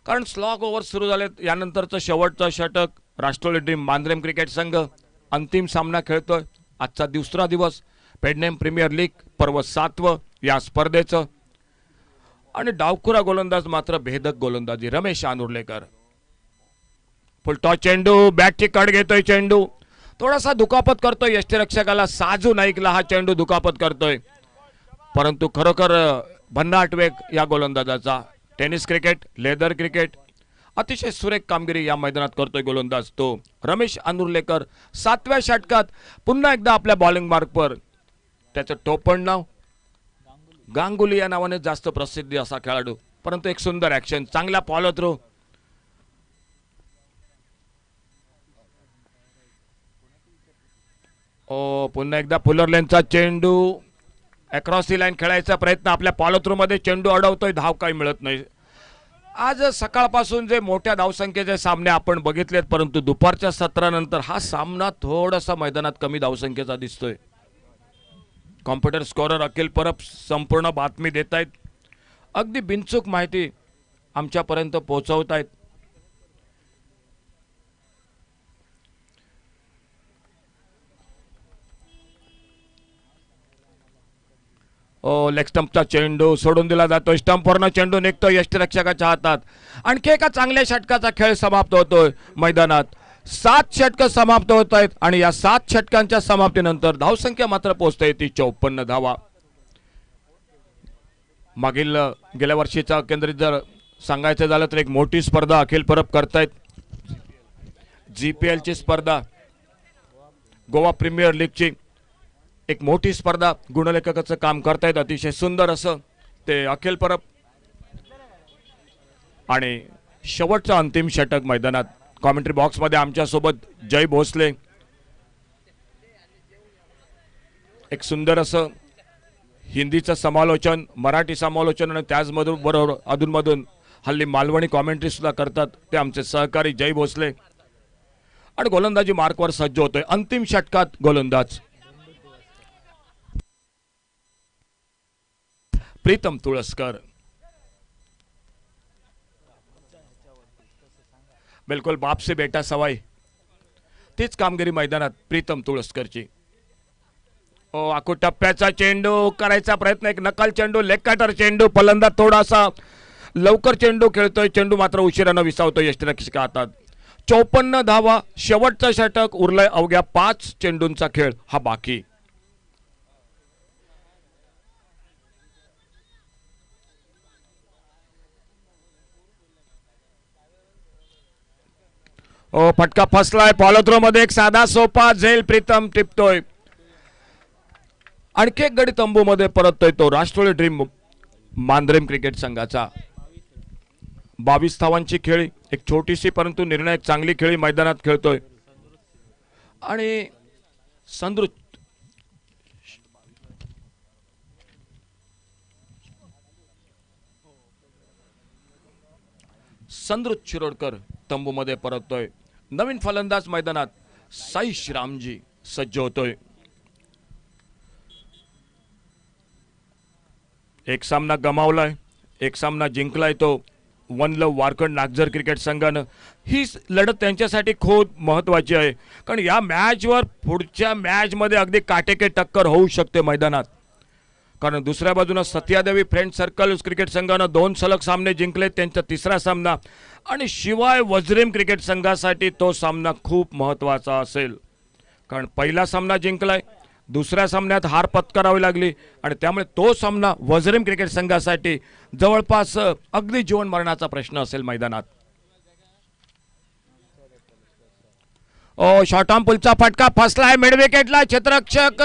कारण स्लॉग ओव्हर सुरू झालेत. यानंतरचं शेवटचं षटक. राष्ट्रवादी ड्रीम मांद्रेम क्रिकेट संघ अंतिम सामना खेळतोय. आजचा दुसरा दिवस पेडनेम प्रीमियर लीग पर्व 7वं या स्पर्धेचं. आणि डावखुरा गोलंदाज मात्र भेदक गोलंदाजी रमेश आनुर्लेकर. फुलटॉस चेंडू, बॅटची कड घेतोय चेंडू, थोडासा दुखापत करतोय यष्टीरक्षकाला. साजू नाईकला हा चेंडू दुखापत करतोय, परंतु खरोखर भन्नाट वेग या गोलंदाजाचा. टेनिस क्रिकेट, लेदर क्रिकेट, अतिशय सुरेख कामगिरी या मैदानात करतोय गोलंदाज तो रमेश आनुर्लेकर. 7व्या षटकात पुन्हा एकदा आपल्या बॉलिंग मार्कवर. त्याचं टोपण नाव गांगुली या नावाने जास्त प्रसिद्धी असा खेळाडू, परंतु एक सुंदर ऍक्शन, चांगला फॉलो थ्रू. पुन्हा एकदा फुलर लेनचा चेंडू, अक्रॉस दी लाईन खेळायचा प्रयत्न, आपल्या फॉलो थ्रू मध्ये चेंडू अडवतोय. धाव काही मिळत नाही. आज सकाळपासून जे मोठ्या धावसंख्येचे सामने आपण बघितलेत, परंतु दुपारच्या सत्रानंतर हा सामना थोडासा मैदानात कमी धावसंख्येचा दिसतोय. कॉम्प्युटर स्कोरर अखिल परब संपूर्ण बातमी देत आहेत, अगदी बिनचूक माहिती आमच्यापर्यंत पोहोचवत आहेत. लेग स्टंपचा चेंडू सोडून दिला जातो. स्टंपवरनं चेंडू निघतो यष्टीरक्षकाच्या हातात. आणखी एका चांगल्या षटकाचा खेळ समाप्त होतोय मैदानात. 7 षटक समाप्त होत आहेत आणि या 7 षटकांच्या समाप्तीनंतर धावसंख्या मात्र पोहोचते ती 54 धावा. मागील गेल्या वर्षीचा केंद्रित जर सांगायचं झालं तर एक मोठी स्पर्धा अखिल परब करतायत. GPL ची स्पर्धा, गोवा प्रीमियर लीगची एक मोठी स्पर्धा गुणलेखकाचं काम करतायत. अतिशय सुंदर असं ते अखिल परब. आणि शेवटचं अंतिम षटक मैदानात. कॉमेंट्री बॉक्स मध्ये आमच्या सोबत जय भोसले. एक सुंदर असं हिंदीचं समालोचन, मराठी समालोचन आणि त्याचमधून बरोबर अधूनमधून हल्ली मालवणी कॉमेंट्री सुद्धा करतात ते आमचे सहकारी जय भोसले. आणि गोलंदाजी मार्कवर सज्ज होतोय. अंतिम षटकात गोलंदाज प्रीतम तुळसकर. बिलकुल बाप से बेटा सवाई, तीच कामगिरी मैदानात प्रीतम तुळसकरची. आखूड टप्प्याचा चेंडू करायचा प्रयत्न, एक नकल चेंडू, लेग कटर चेंडू. फलंदाज थोडासा लवकर चेंडू खेळतोय, चेंडू मात्र उशिरानं विसावतोय यष्टीरक्षका हातात. 54 धावा. शेवटचं षटक उरलंय. अवघ्या 5 चेंडूंचा खेळ हा बाकी. फटका फसलाय. फॉलो थ्रो मध्ये एक साधा सोपा झेल प्रीतम टिपतोय. आणखी एक गडी तंबूमध्ये परततोय तो राष्ट्रवादी ड्रीम मांद्रेम क्रिकेट संघाचा. 22 धावांची खेळी, एक छोटीशी परंतु निर्णायक चांगली खेळी मैदानात खेळतोय. आणि संद्रुत शिरोडकर तंबूमध्ये परततोय. नवीन फलंदाज मैदानात साई श्रामजी सज्ज होतोय. एक सामना गमावलाय, एक सामना जिंकलाय तो वन लव वारकड नागझर क्रिकेट संघानं. ही लढत त्यांच्यासाठी खूप महत्वाची आहे, कारण या मॅचवर पुढच्या मॅचमध्ये अगदी काटेके टक्कर होऊ शकते मैदानात. कारण दुसऱ्या बाजूने सत्यादेवी फ्रेंड सर्कल क्रिकेट संघानं 2 सलग सामने जिंकले, त्यांचा तिसरा सामना. आणि शिवाय वज्रेम क्रिकेट संघासाठी तो सामना खूप महत्वाचा असेल, कारण पहिला सामना जिंकलाय, दुसऱ्या सामन्यात हार पत्करावी लागली आणि त्यामुळे तो सामना वज्रेम क्रिकेट संघासाठी जवळपास अगदी जीवन मरणाचा प्रश्न असेल मैदानात. शॉर्ट आर्म पुलचा फटका फसलाय मिड विकेटला. क्षेत्ररक्षक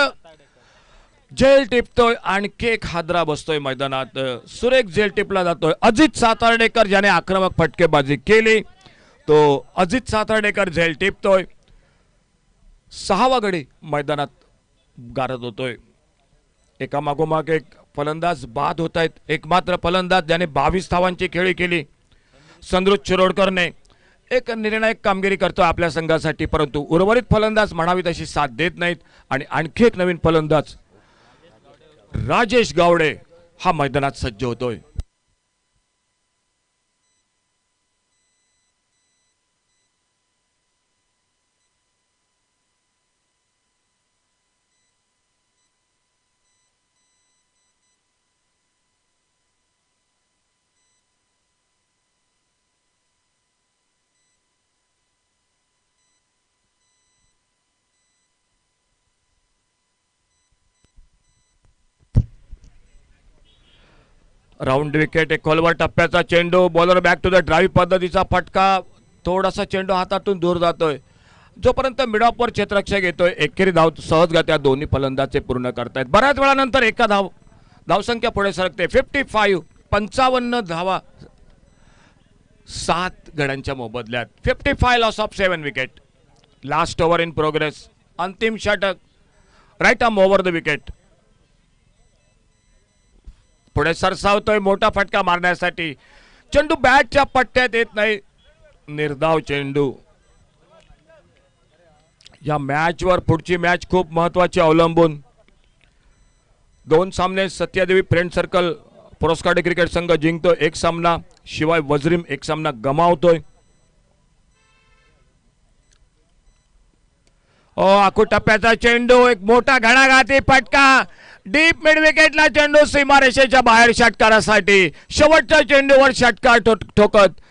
जेल टिपतोय, आणखी एक हादरा बसतोय मैदानात. सुरेख जेल टिपला जातोय. अजित सातार्डेकर ज्याने आक्रमक फटकेबाजी केली, तो अजित सातार्डेकर जेल टिपतोय. 6वा गडी मैदानात गारद होतोय. एका मागोमाग एक फलंदाज बाद होत आहेत. एकमात्र फलंदाज ज्याने 22 धावांची खेळी केली संद्रुत शिरोडकरने एक निर्णायक कामगिरी करतो आपल्या संघासाठी, परंतु उर्वरित फलंदाज म्हणावी तशी साथ देत नाहीत. आणि आणखी एक नवीन फलंदाज राजेश गावडे हा मैदानात सज्ज होतोय. राऊंड विकेट, एक खोलवर टप्प्याचा चेंडू, bowler back to the drive पद्धतीचा फटका. थोडासा चेंडू हातातून दूर जातोय. जोपर्यंत मिड ऑफवर क्षेत्ररक्षक येतोय, एकेरी धाव सहजगत्या दोन्ही फलंदाजे पूर्ण करतायत. बऱ्याच वेळानंतर एका धावसंख्या पुढे सरकते. 55 धावा 7 गड्यांच्या मोबदल्यात. 55 loss of 7 wicket. Last over in progress. अंतिम षटक, right arm over the wicket. पुढे सरसावतोय मोठा फटका मारण्यासाठी. चेंडू बॅटच्या पट्ट्यात येत नाही. निर्धाव चेंडू. या मॅचवर पुढची मॅच खूप महत्वाची अवलंबून. 2 सामने सत्यादेवी फ्रेंड सर्कल पुरस्कार क्रिकेट संघ जिंकतोय, एक सामना शिवाय वज्रीम एक सामना गमावतोय. आखू टप्प्याचा चेंडू, एक मोठा घणाघाती फटका. डीप मिड विकेटला चेंडू सीमारेषेच्या बाहेर षटकारासाठी. शेवटच्या चेंडूवर षटकार ठोकत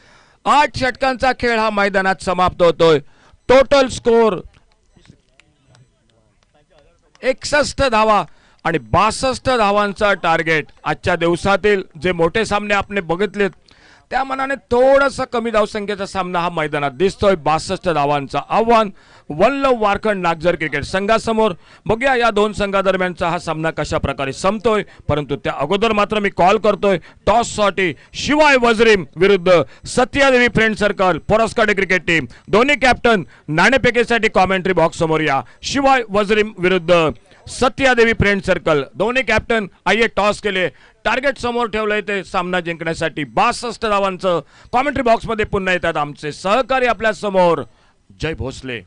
8 षटकांचा खेळ हा मैदानात समाप्त होतोय. टोटल स्कोर 61 धावा आणि 62 धावांचा टार्गेट. आजच्या दिवसातील जे मोठे सामने आपण बघितलेत त्या मनाने थोडासा कमी धावसंख्येचा सामना हा मैदानात दिसतोय. 62 धावांचा आव्हान वन लव वारकड नागझर क्रिकेट संघासमोर. बघूया या 2 संघादरम्यानचा हा सामना कशा प्रकारे संपतोय, परंतु त्या अगोदर मात्र मी कॉल करतोय टॉससाठी शिवाय वज्रीम विरुद्ध सत्यादेवी फ्रेंड सर्कल पुरस्कार क्रिकेट टीम. दोन्ही कॅप्टन नाणेफेकीसाठी कॉमेंट्री बॉक्स समोर या. शिवाय वज्रीम विरुद्ध सत्यादेवी फ्रेंड सर्कल दोन्ही कॅप्टन आइए टॉस केले. टार्गेट समोर ठेवलंय ते सामना जिंकण्यासाठी. 62 धावांचं. कॉमेंट्री बॉक्स मध्ये पुन्हा येतात आमचे सहकारी आपल्या समोर जय भोसले.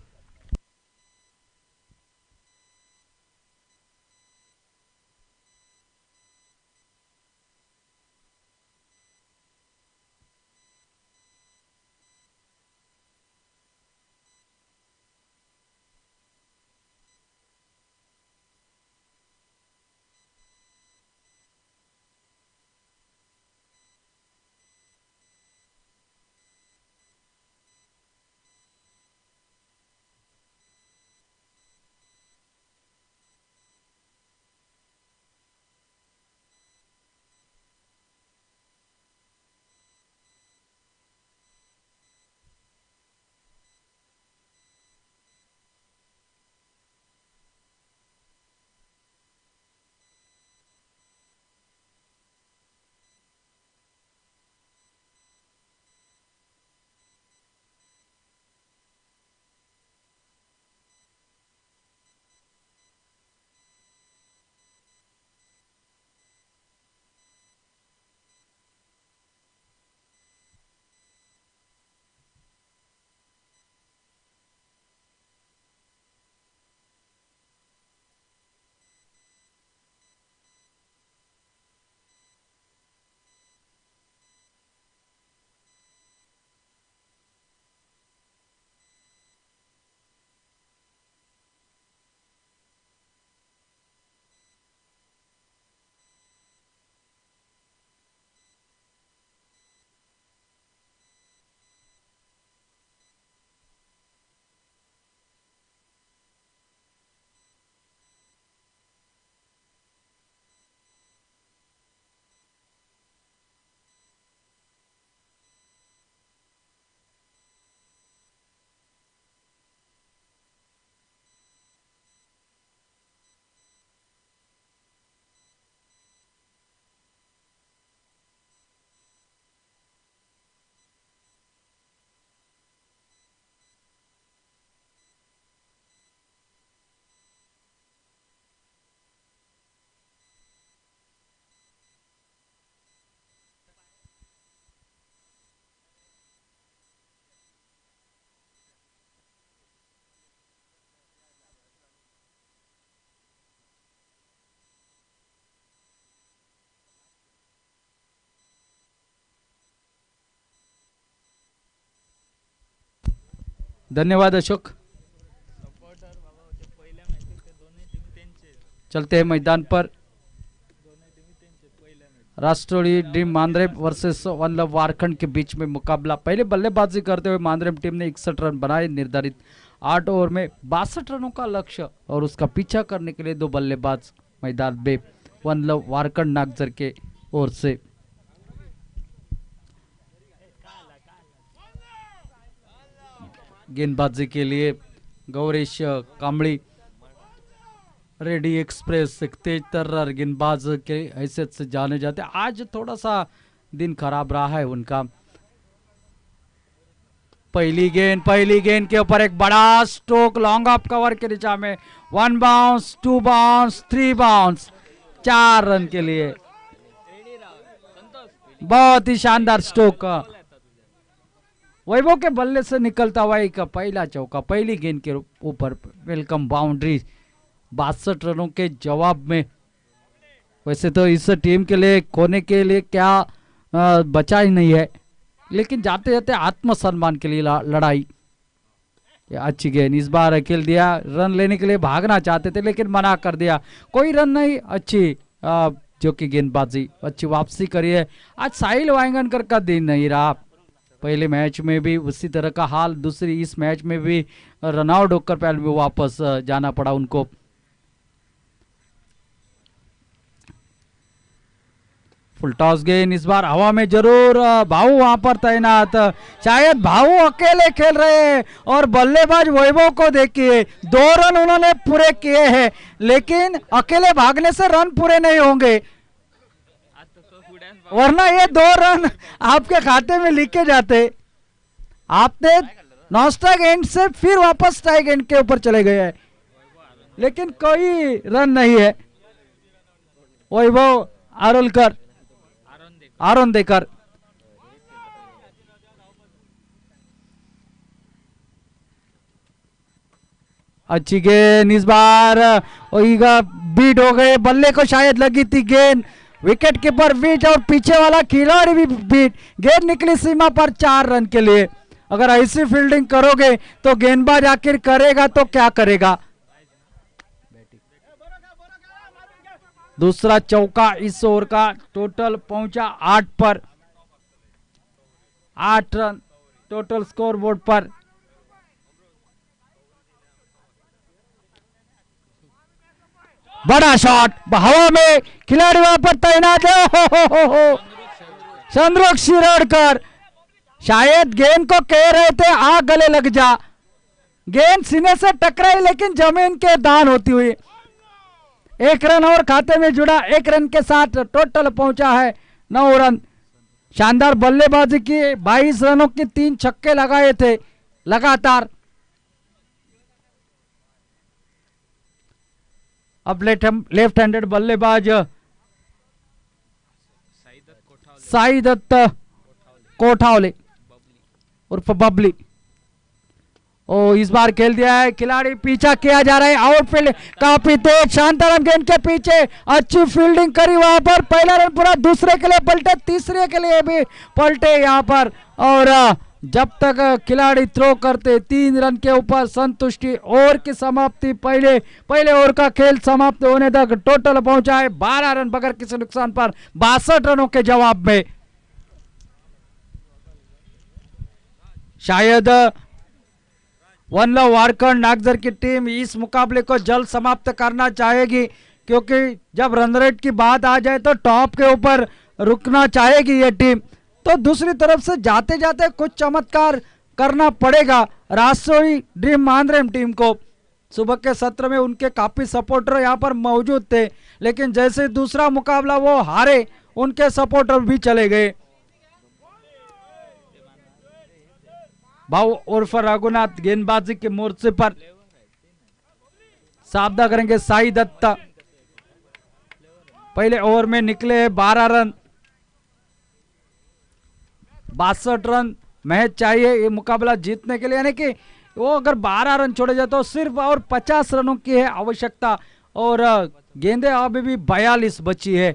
धन्यवाद अशोक। चलते हैं मैदान पर। राष्ट्रवादी ड्रीम मांद्रेम वर्सेस वल्लभ वारखंड के बीच में मुकाबला। पहले बल्लेबाजी करते हुए मांद्रेम टीम ने 61 रन बनाए। निर्धारित 8 ओवर में 62 रनों का लक्ष्य और उसका पीछा करने के लिए 2 बल्लेबाज मैदान में वल्लभ वारखंड नागजर के ओर से। गेंदबाजी के लिए गौरीश कांबड़ी रेडी एक्सप्रेस एक तेज तर्रार गेंदबाज के हैसियत से जाने जाते। आज थोड़ा सा दिन खराब रहा है उनका। पहली गेंद के ऊपर एक बड़ा स्ट्रोक लॉन्ग ऑफ कवर के दिशा में। 1 बाउंस, 2 बाउंस, 3 बाउंस, 4 रन के लिए। बहुत ही शानदार स्ट्रोक। वैभव के बल्ले से निकलता हुआ एक पहला चौका पहली गेंद के ऊपर। वेलकम बाउंड्री 62 रनों के जवाब में। वैसे तो इस टीम के लिए खोने के लिए क्या बचा ही नहीं है, लेकिन जाते जाते आत्मसम्मान के लिए लड़ाई। अच्छी गेंद इस बार अकेल दिया। रन लेने के लिए भागना चाहते थे लेकिन मना कर दिया। कोई रन नहीं। अच्छी जो कि गेंदबाजी अच्छी वापसी करी है। आज साहिल वांगणकर का दिन नहीं रहा। पहले मैच में भी उसी तरह का हाल, दूसरी इस मैच में भी रनआउट होकर पहले में वापस जाना पड़ा उनको। फुल टॉस गेंद इस बार हवा में जरूर। भाऊ वहां पर तैनात। शायद भाऊ अकेले खेल रहे हैं और बल्लेबाज वैभव को देखिए 2 रन उन्होंने पूरे किए हैं, लेकिन अकेले भागने से रन पूरे नहीं होंगे, वरना ये 2 रन आपके खाते में लिखे जाते। आपने नॉन स्ट्राइक एंड से फिर वापस स्ट्राइक एंड के ऊपर चले गए हैं, लेकिन कोई रन नहीं है। वैभव आरोन देकर अच्छी गेंद इस बार बीट हो गए। बल्ले को शायद लगी थी गेंद। विकेट कीपर बीट और पीछे वाला खिलाड़ी भी बीट। गेंद निकली सीमा पर 4 रन के लिए। अगर ऐसी फील्डिंग करोगे तो गेंदबाज आखिर करेगा तो क्या करेगा। दूसरा चौका इस ओवर का। टोटल पहुंचा 8 पर। 8 रन टोटल स्कोर बोर्ड पर। बड़ा शॉट हवा में, खिलाड़ी वहां पर तैनात है। हो चंद्रोक शिरोडकर शायद गेंद को कह रहे थे आ गले लग जा। गेंद सीने से टकराई लेकिन जमीन के दान होती हुई 1 रन और खाते में जुड़ा। 1 रन के साथ टोटल पहुंचा है 9 रन। शानदार बल्लेबाजी की। 22 रनों की 3 छक्के लगाए थे लगातार। अब लेफ्ट हैंडेड बल्लेबाज साई दत्त कोठावले उर्फ बबली। इस बार खेल दिया है। खिलाड़ी पीछा किया जा रहा है। आउटफील्ड काफी तेज। शांताराम गेंद के पीछे अच्छी फील्डिंग करी वहां पर। पहला रन पूरा। दूसरे के लिए पलटे, तीसरे के लिए भी पलटे यहां पर। और जब तक खिलाड़ी थ्रो करते 3 रन के ऊपर संतुष्टि। ओवर की समाप्ति पहले ओवर का खेल समाप्त होने तक टोटल पहुंचा है 12 रन बगैर किसी नुकसान पर 62 रनों के जवाब में। शायद वल्लभ वारखंड नागजर की टीम इस मुकाबले को जल्द समाप्त करना चाहेगी, क्योंकि जब रन रेट की बात आ जाए तो टॉप के ऊपर रुकना चाहेगी ये टीम। तो दूसरी तरफ से जाते जाते कुछ चमत्कार करना पड़ेगा राष्ट्रवादी ड्रीम मांद्रेम टीम को। सुबह के सत्र में उनके काफी सपोर्टर यहां पर मौजूद थे, लेकिन जैसे दूसरा मुकाबला वो हारे, उनके सपोर्टर भी चले गए। भाव उर्फ रघुनाथ गेंदबाजी के मोर्चे पर साबदा करेंगे साई दत्ता। पहले ओवर में निकले 12 रन। 62 रन मैच चाहिए ये मुकाबला जीतने के लिए, यानी कि वो अगर 12 रन छोड़े जाए तो सिर्फ और 50 रनों की है आवश्यकता। और गेंदे अभी भी 42 बची है।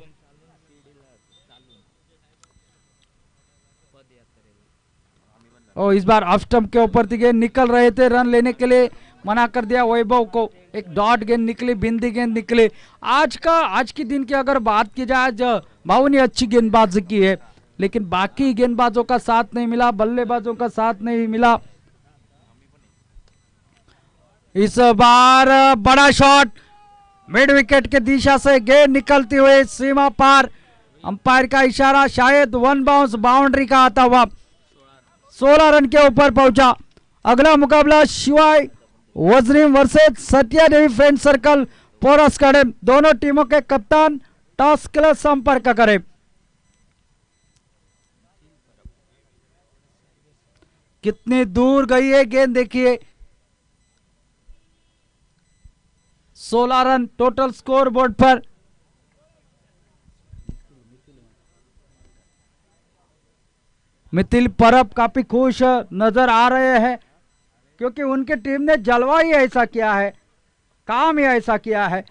और इस बार ऑफ स्टंप के ऊपर थी गेंद, निकल रहे थे रन लेने के लिए, मना कर दिया वैभव को। एक डॉट गेंद निकली, बिंदी गेंद निकली। आज की दिन की अगर बात की जाए, आज भाऊ ने अच्छी गेंदबाजी की है, लेकिन बाकी गेंदबाजों का साथ नहीं मिला, बल्लेबाजों का साथ नहीं मिला। इस बार बड़ा शॉट, मिड विकेट के दिशा से गेंद निकलती हुई सीमा पार, अंपायर का इशारा, शायद वन बाउंस बाउंड्री का आता हुआ 16 रन के ऊपर पहुंचा। अगला मुकाबला शिवाय वजरीम versus Satya Devi friend circle porous कड़म। दोनों टीमों के कप्तान टॉस के लिए संपर्क करें। कितनी दूर गई है गेंद देखिए। 16 रन टोटल स्कोर बोर्ड पर। मिथिल परब काफी खुश नजर आ रहे हैं, क्योंकि उनकी टीम ने जलवा ही ऐसा किया है, काम ही ऐसा किया है।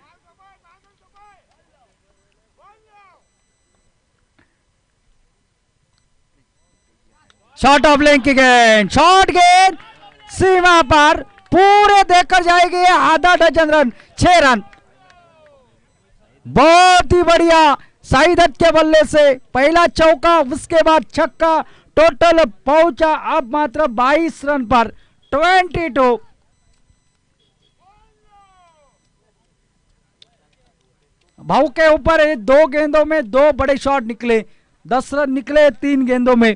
शॉट ऑफ लेंथ की गेंद, शॉट गेंद सीमा पर, पूरे देकर जाएगी आधा डजन रन, 6 रन। बहुत ही बढ़िया साई दत्त के बल्ले से पहला चौका, उसके बाद छक्का, टोटल पहुंचा अब मात्र 22 रन पर 22। भाऊ के ऊपर 2 गेंदों में 2 बड़े शॉट निकले, 10 रन निकले 3 गेंदों में।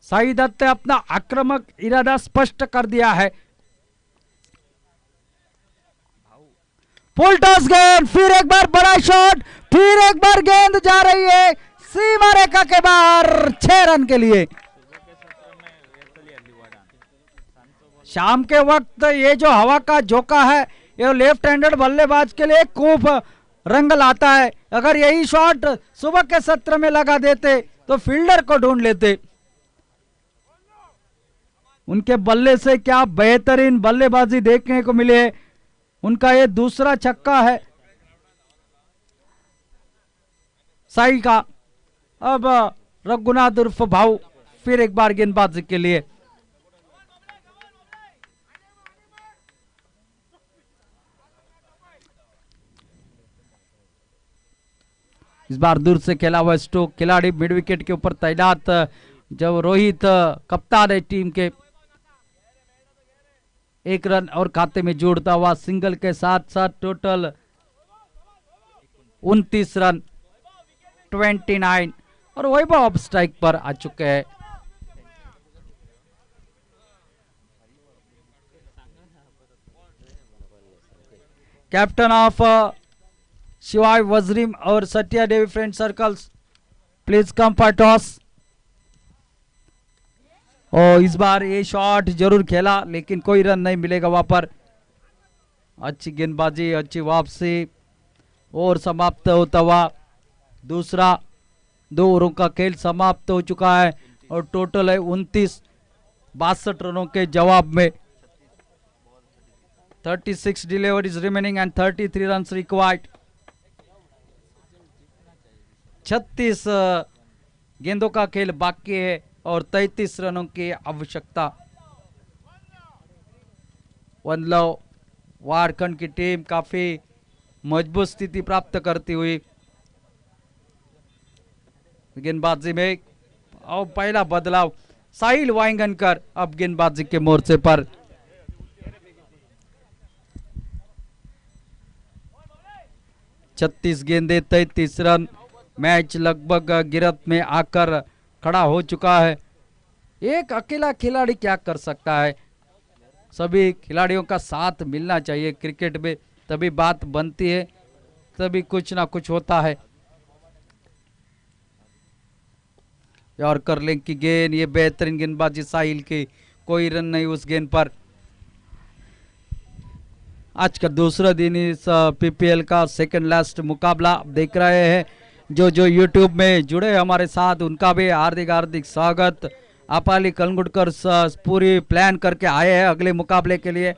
साई दत्त ने अपना आक्रामक इरादा स्पष्ट कर दिया है। फुल टॉस गेंद, फिर एक बार बड़ा शॉट, फिर एक बार गेंद जा रही है सीमा रेखा के बाहर, 6 रन के लिए। शाम के वक्त ये जो हवा का झोंका है, ये लेफ्ट हैंडेड बल्लेबाज के लिए खूब रंग लाता है। अगर यही शॉट सुबह के सत्र में लगा देते तो फील्डर को ढूंढ लेते। उनके बल्ले से क्या बेहतरीन बल्लेबाजी देखने को मिले। उनका ये दूसरा छक्का है साई का। अब रघुनाथ उर्फ भाऊ फिर एक बार गेंदबाजी के लिए। इस बार दूर से खेला हुआ स्ट्रोक, खिलाड़ी मिड विकेट के ऊपर तैनात। जब रोहित कप्तान है टीम के, 1 रन और खाते में जोड़ता हुआ सिंगल के साथ साथ टोटल 29 रन 29। और वैभव अब स्ट्राइक पर आ चुके हैं। कैप्टन ऑफ शिवाय वजरीम और Satya Devi friend circles, please come for toss. और इस बार ये शॉट जरूर खेला, लेकिन कोई रन नहीं मिलेगा वहां पर। अच्छी गेंदबाजी, अच्छी वापसी, और समाप्त होता हुआ दूसरा 2 ओवरों का खेल समाप्त हो चुका है। और टोटल है 29, 62 रनों के जवाब में। 36 deliveries remaining and 33 runs required. 36 गेंदों का खेल बाकी है और 33 रनों की आवश्यकता। वन लव वारखंड की टीम काफी मजबूत स्थिति प्राप्त करती हुई गेंदबाजी में। और पहला बदलाव साहिल वाइंगनकर अब गेंदबाजी के मोर्चे पर। छत्तीस गेंदे 33 रन। मैच लगभग गिरफ्त में आकर खड़ा हो चुका है। एक अकेला खिलाड़ी क्या कर सकता है? सभी खिलाड़ियों का साथ मिलना चाहिए क्रिकेट में, तभी बात बनती है, तभी कुछ ना कुछ होता है। यॉर्कर लिंक की गेंद, ये बेहतरीन गेंदबाजी साहिल की, कोई रन नहीं उस गेंद पर। आज का दूसरा दिन इस पीपीएल का सेकंड लास्ट मुकाबला देख रहे हैं। जो यूट्यूब में जुड़े हमारे साथ उनका भी हार्दिक हार्दिक स्वागत। आपाली कलंगुटकर पूरी प्लान करके आए हैं अगले मुकाबले के लिए।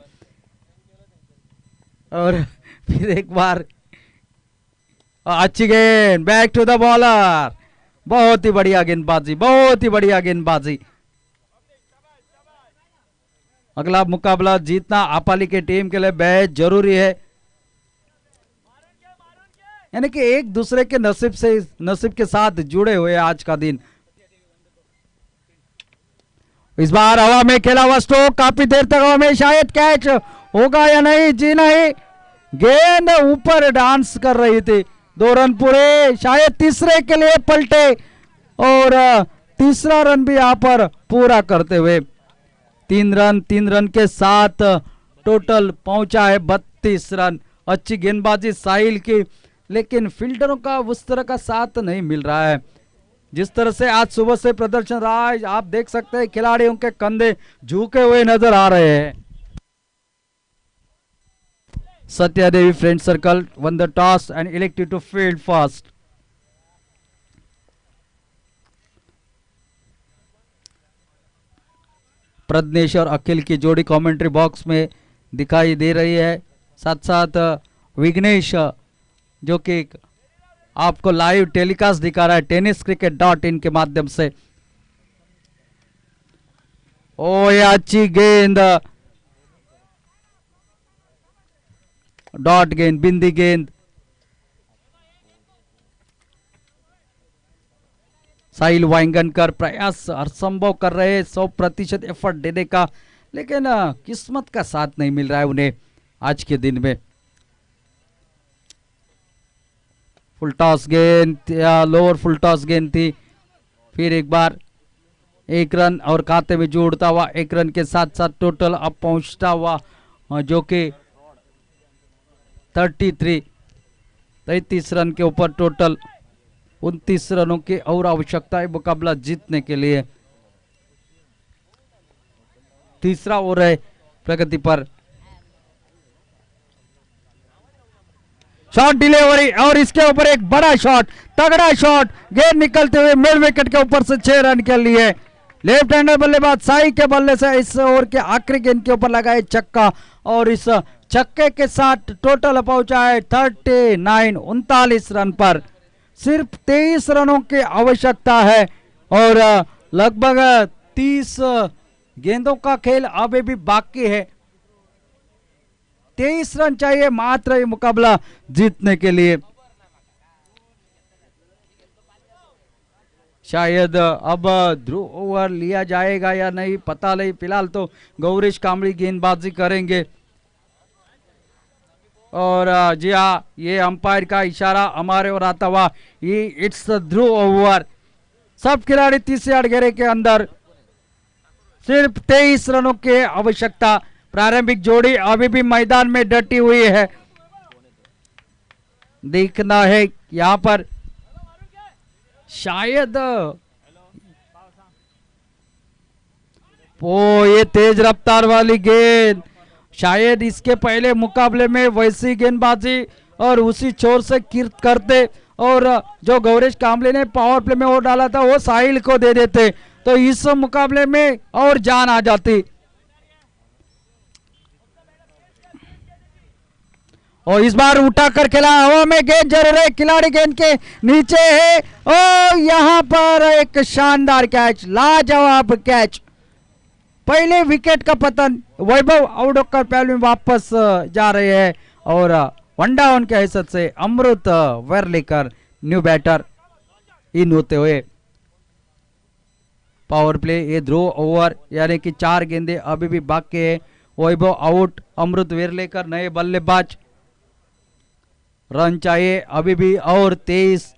और फिर एक बार अच्छी गेंद, बैक टू द बॉलर, बहुत ही बढ़िया गेंदबाजी, बहुत ही बढ़िया गेंदबाजी। अगला मुकाबला जीतना आपाली की टीम के लिए बेहद जरूरी है, यानी कि एक दूसरे के नसीब के साथ जुड़े हुए आज का दिन। इस बार हवा में खेला हुआ स्ट्रोक, काफी देर तक हवा में, शायद कैच होगा या नहीं, जी नहीं, गेंद ऊपर डांस कर रही थी। 2 रन पूरे, शायद तीसरे के लिए पलटे और तीसरा रन भी यहां पर पूरा करते हुए 3 रन के साथ टोटल पहुंचा है 32 रन। अच्छी गेंदबाजी साहिल की, लेकिन फील्डरों का उस तरह का साथ नहीं मिल रहा है जिस तरह से आज सुबह से प्रदर्शन रहा है। आप देख सकते हैं खिलाड़ियों के कंधे झुके हुए नजर आ रहे हैं। Satya Devi friend circle won the toss and elected to field first. Pragnesh और अखिल की जोड़ी कमेंट्री बॉक्स में दिखाई दे रही है, साथ साथ विघ्नेश जो कि आपको लाइव टेलीकास्ट दिखा रहा है tenniscricket.in के माध्यम से। ओ ये अच्छी गेंद, डॉट गेंद, बिंदी गेंद। साहिल वाइंगनकर प्रयास हरसंभव कर रहे हैं 100% एफर्ट देने का, लेकिन किस्मत का साथ नहीं मिल रहा है उन्हें आज के दिन में। फुल टॉस गेंद या लोअर फुल टॉस गेंद थी, फिर एक बार 1 रन और खाते में जोड़ता हुआ 1 रन के साथ साथ टोटल अब पहुंचता हुआ जो कि 33 रन के ऊपर टोटल 29 रनों की और आवश्यकता है मुकाबला जीतने के लिए। तीसरा ओवर है प्रगति पर, शॉट डिलीवरी और इसके ऊपर एक बड़ा शॉट, तगड़ा शॉट, गेंद निकलते हुए मिड विकेट के ऊपर से 6 रन के लिए। लेफ्ट हैंडर बल्लेबाज साई के बल्ले से इस ओवर के आखिरी गेंद के ऊपर लगाए छक्का और इस छक्के के साथ टोटल पहुंचा है 39 रन पर। सिर्फ 23 रनों की आवश्यकता है और लगभग 30 गेंदों का खेल अभी भी बाकी है। 23 रन चाहिए मात्र ये मुकाबला जीतने के लिए। शायद अब ध्रुव ओवर लिया जाएगा या नहीं पता नहीं, फिलहाल तो गौरीश कामड़ी गेंदबाजी करेंगे। और जी हाँ, ये अंपायर का इशारा हमारे और आता हुआ, ये इट्स ध्रुव ओवर। सब खिलाड़ी 30 यार्ड घेरे के अंदर, सिर्फ 23 रनों की आवश्यकता। प्रारंभिक जोड़ी अभी भी मैदान में डटी हुई है। देखना है यहां पर शायद ये तेज रफ्तार वाली गेंद, शायद इसके पहले मुकाबले में वैसी गेंदबाजी और उसी छोर से करते और जो गौरीश कामले ने पावर प्ले में और डाला था वो साहिल को दे देते तो इस मुकाबले में और जान आ जाती। और इस बार उठाकर खेला, हवा में गेंद जरूर है, खिलाड़ी गेंद के नीचे है और यहां पर एक शानदार कैच, लाजवाब कैच। पहले विकेट का पतन, वैभव आउट होकर पहले में वापस जा रहे हैं और वन डाउन के हैसियत से अमृत वेरलेकर न्यू बैटर इन होते हुए। पावर प्ले ये ध्रुव ओवर यानी कि 4 गेंदे अभी भी बाकी है। वैभव आउट, अमृत वेरलेकर नए बल्लेबाज। रन चाहिए अभी भी और 23।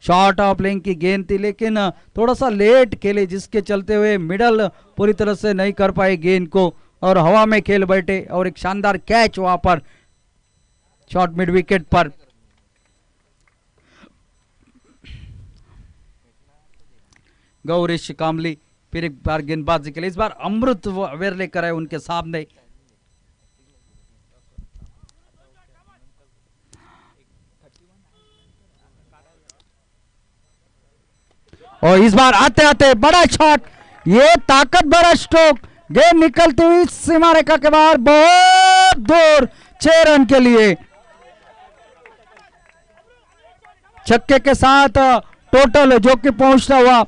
शॉर्ट ऑफ लेंथ की गेंद थी लेकिन थोड़ा सा लेट खेले जिसके चलते हुए मिडल पूरी तरह से नहीं कर पाए गेंद को और हवा में खेल बैठे और एक शानदार कैच वहां पर शॉर्ट मिड विकेट पर। गौरीश कामली फिर एक बार गेंदबाजी के लिए, इस बार अमृत वेरलेकर है उनके सामने। और इस बार आते आते बड़ा शॉट, ये ताकत भरा स्ट्रोक, गेंद निकलती हुई सीमा रेखा के बाहर बहुत दूर 6 रन के लिए। छक्के के साथ टोटल जो कि पहुंचता हुआ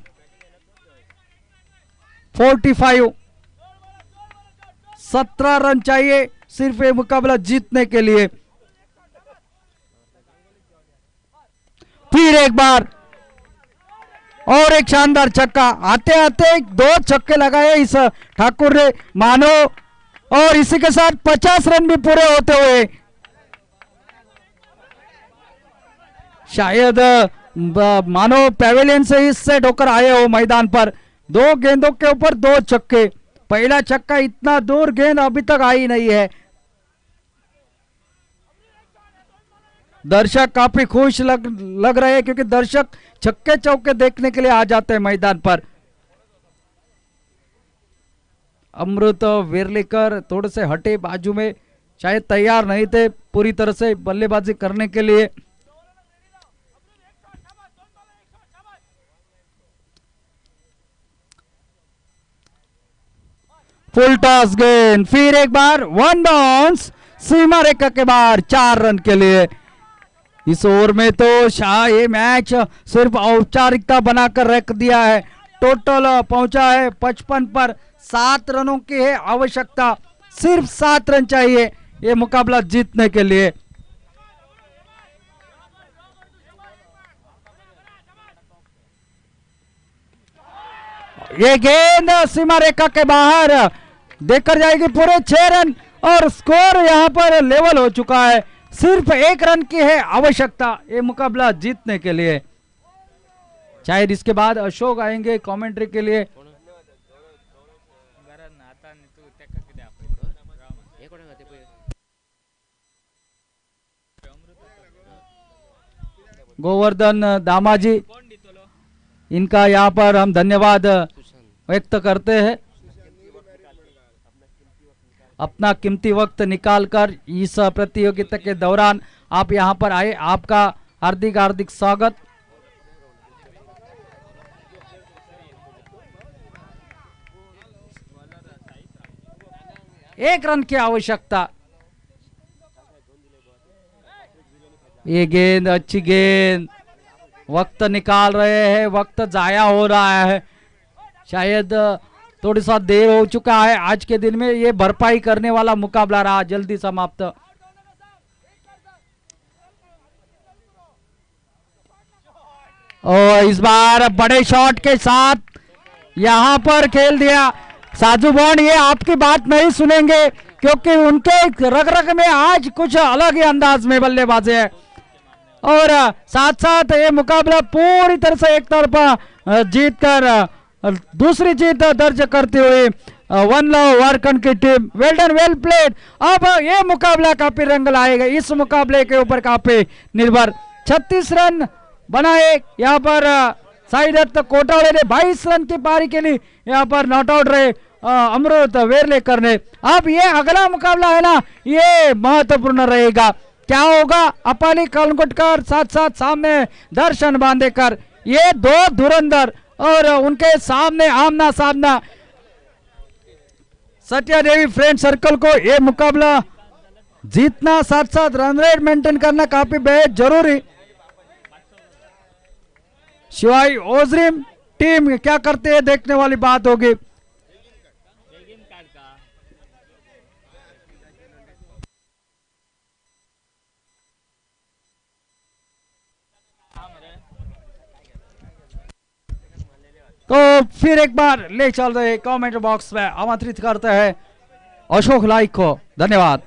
45। 17 रन चाहिए सिर्फ ये मुकाबला जीतने के लिए। फिर एक बार और एक शानदार छक्का, आते आते 2 छक्के लगाए इस ठाकुर ने मानो, और इसी के साथ 50 रन भी पूरे होते हुए शायद मानो पैवेलियन से ही सेट होकर आए हो मैदान पर। 2 गेंदों के ऊपर 2 छक्के। पहला छक्का इतना दूर गेंद अभी तक आई नहीं है। दर्शक काफी खुश लग रहे हैं क्योंकि दर्शक छक्के चौके देखने के लिए आ जाते हैं मैदान पर। अमृत वेरलेकर थोड़े से हटे बाजू में, शायद तैयार नहीं थे पूरी तरह से बल्लेबाजी करने के लिए। फुल टॉस गेंद, फिर एक बार 1 बाउंस सीमा रेखा के बाहर 4 रन के लिए। इस ओवर में तो ये मैच सिर्फ औपचारिकता बनाकर रख दिया है। टोटल पहुंचा है 55 पर। 7 रनों की है आवश्यकता, सिर्फ 7 रन चाहिए ये मुकाबला जीतने के लिए। ये गेंद सीमा रेखा के बाहर देकर जाएगी पूरे 6 रन, और स्कोर यहां पर लेवल हो चुका है। सिर्फ 1 रन की है आवश्यकता ये मुकाबला जीतने के लिए। शायद इसके बाद अशोक आएंगे कमेंट्री के लिए। गोवर्धन दामाजी, इनका यहाँ पर हम धन्यवाद व्यक्त करते हैं। अपना कीमती वक्त निकालकर इस प्रतियोगिता के दौरान आप यहां पर आए, आपका हार्दिक हार्दिक स्वागत। एक रन की आवश्यकता। ये गेंद अच्छी गेंद, वक्त निकाल रहे हैं, वक्त जाया हो रहा है। शायद थोड़ी सा देर हो चुका है आज के दिन में, ये भरपाई करने वाला मुकाबला रहा, जल्दी समाप्त। और इस बार बड़े शॉट के साथ यहां पर खेल दिया साजू बॉन्ड। ये आपकी बात नहीं सुनेंगे क्योंकि उनके रग रग में आज कुछ अलग ही अंदाज में बल्लेबाजी है, और साथ साथ ये मुकाबला पूरी तरह से एक तरफा जीतकर दूसरी जीत दर्ज करते हुए वन लव वारकन की team. Well done, well played. अब ये मुकाबला काफी रंग लाएगा, इस मुकाबले के ऊपर काफी निर्भर। 36 रन बनाए यहाँ पर साई दत्त कोटाड़े ने। 22 रन की पारी के लिए यहाँ पर नॉट आउट रहे अमृत वेरलेकर ने। अब ये अगला मुकाबला है ना, ये महत्वपूर्ण रहेगा। क्या होगा? अपाली कलंगुटकर साथ साथ सामने दर्शन बांदेकर, ये 2 धुरंधर, और उनके सामने आमना सामना सत्या देवी फ्रेंड सर्कल को ये मुकाबला जीतना, साथ साथ रन रेट मेंटेन करना काफी बेहद जरूरी। शिवाई ओजरीम टीम क्या करते हैं देखने वाली बात होगी। तो फिर एक बार ले चल रहे कमेंट बॉक्स में आमंत्रित करते हैं अशोक लाइक को। धन्यवाद।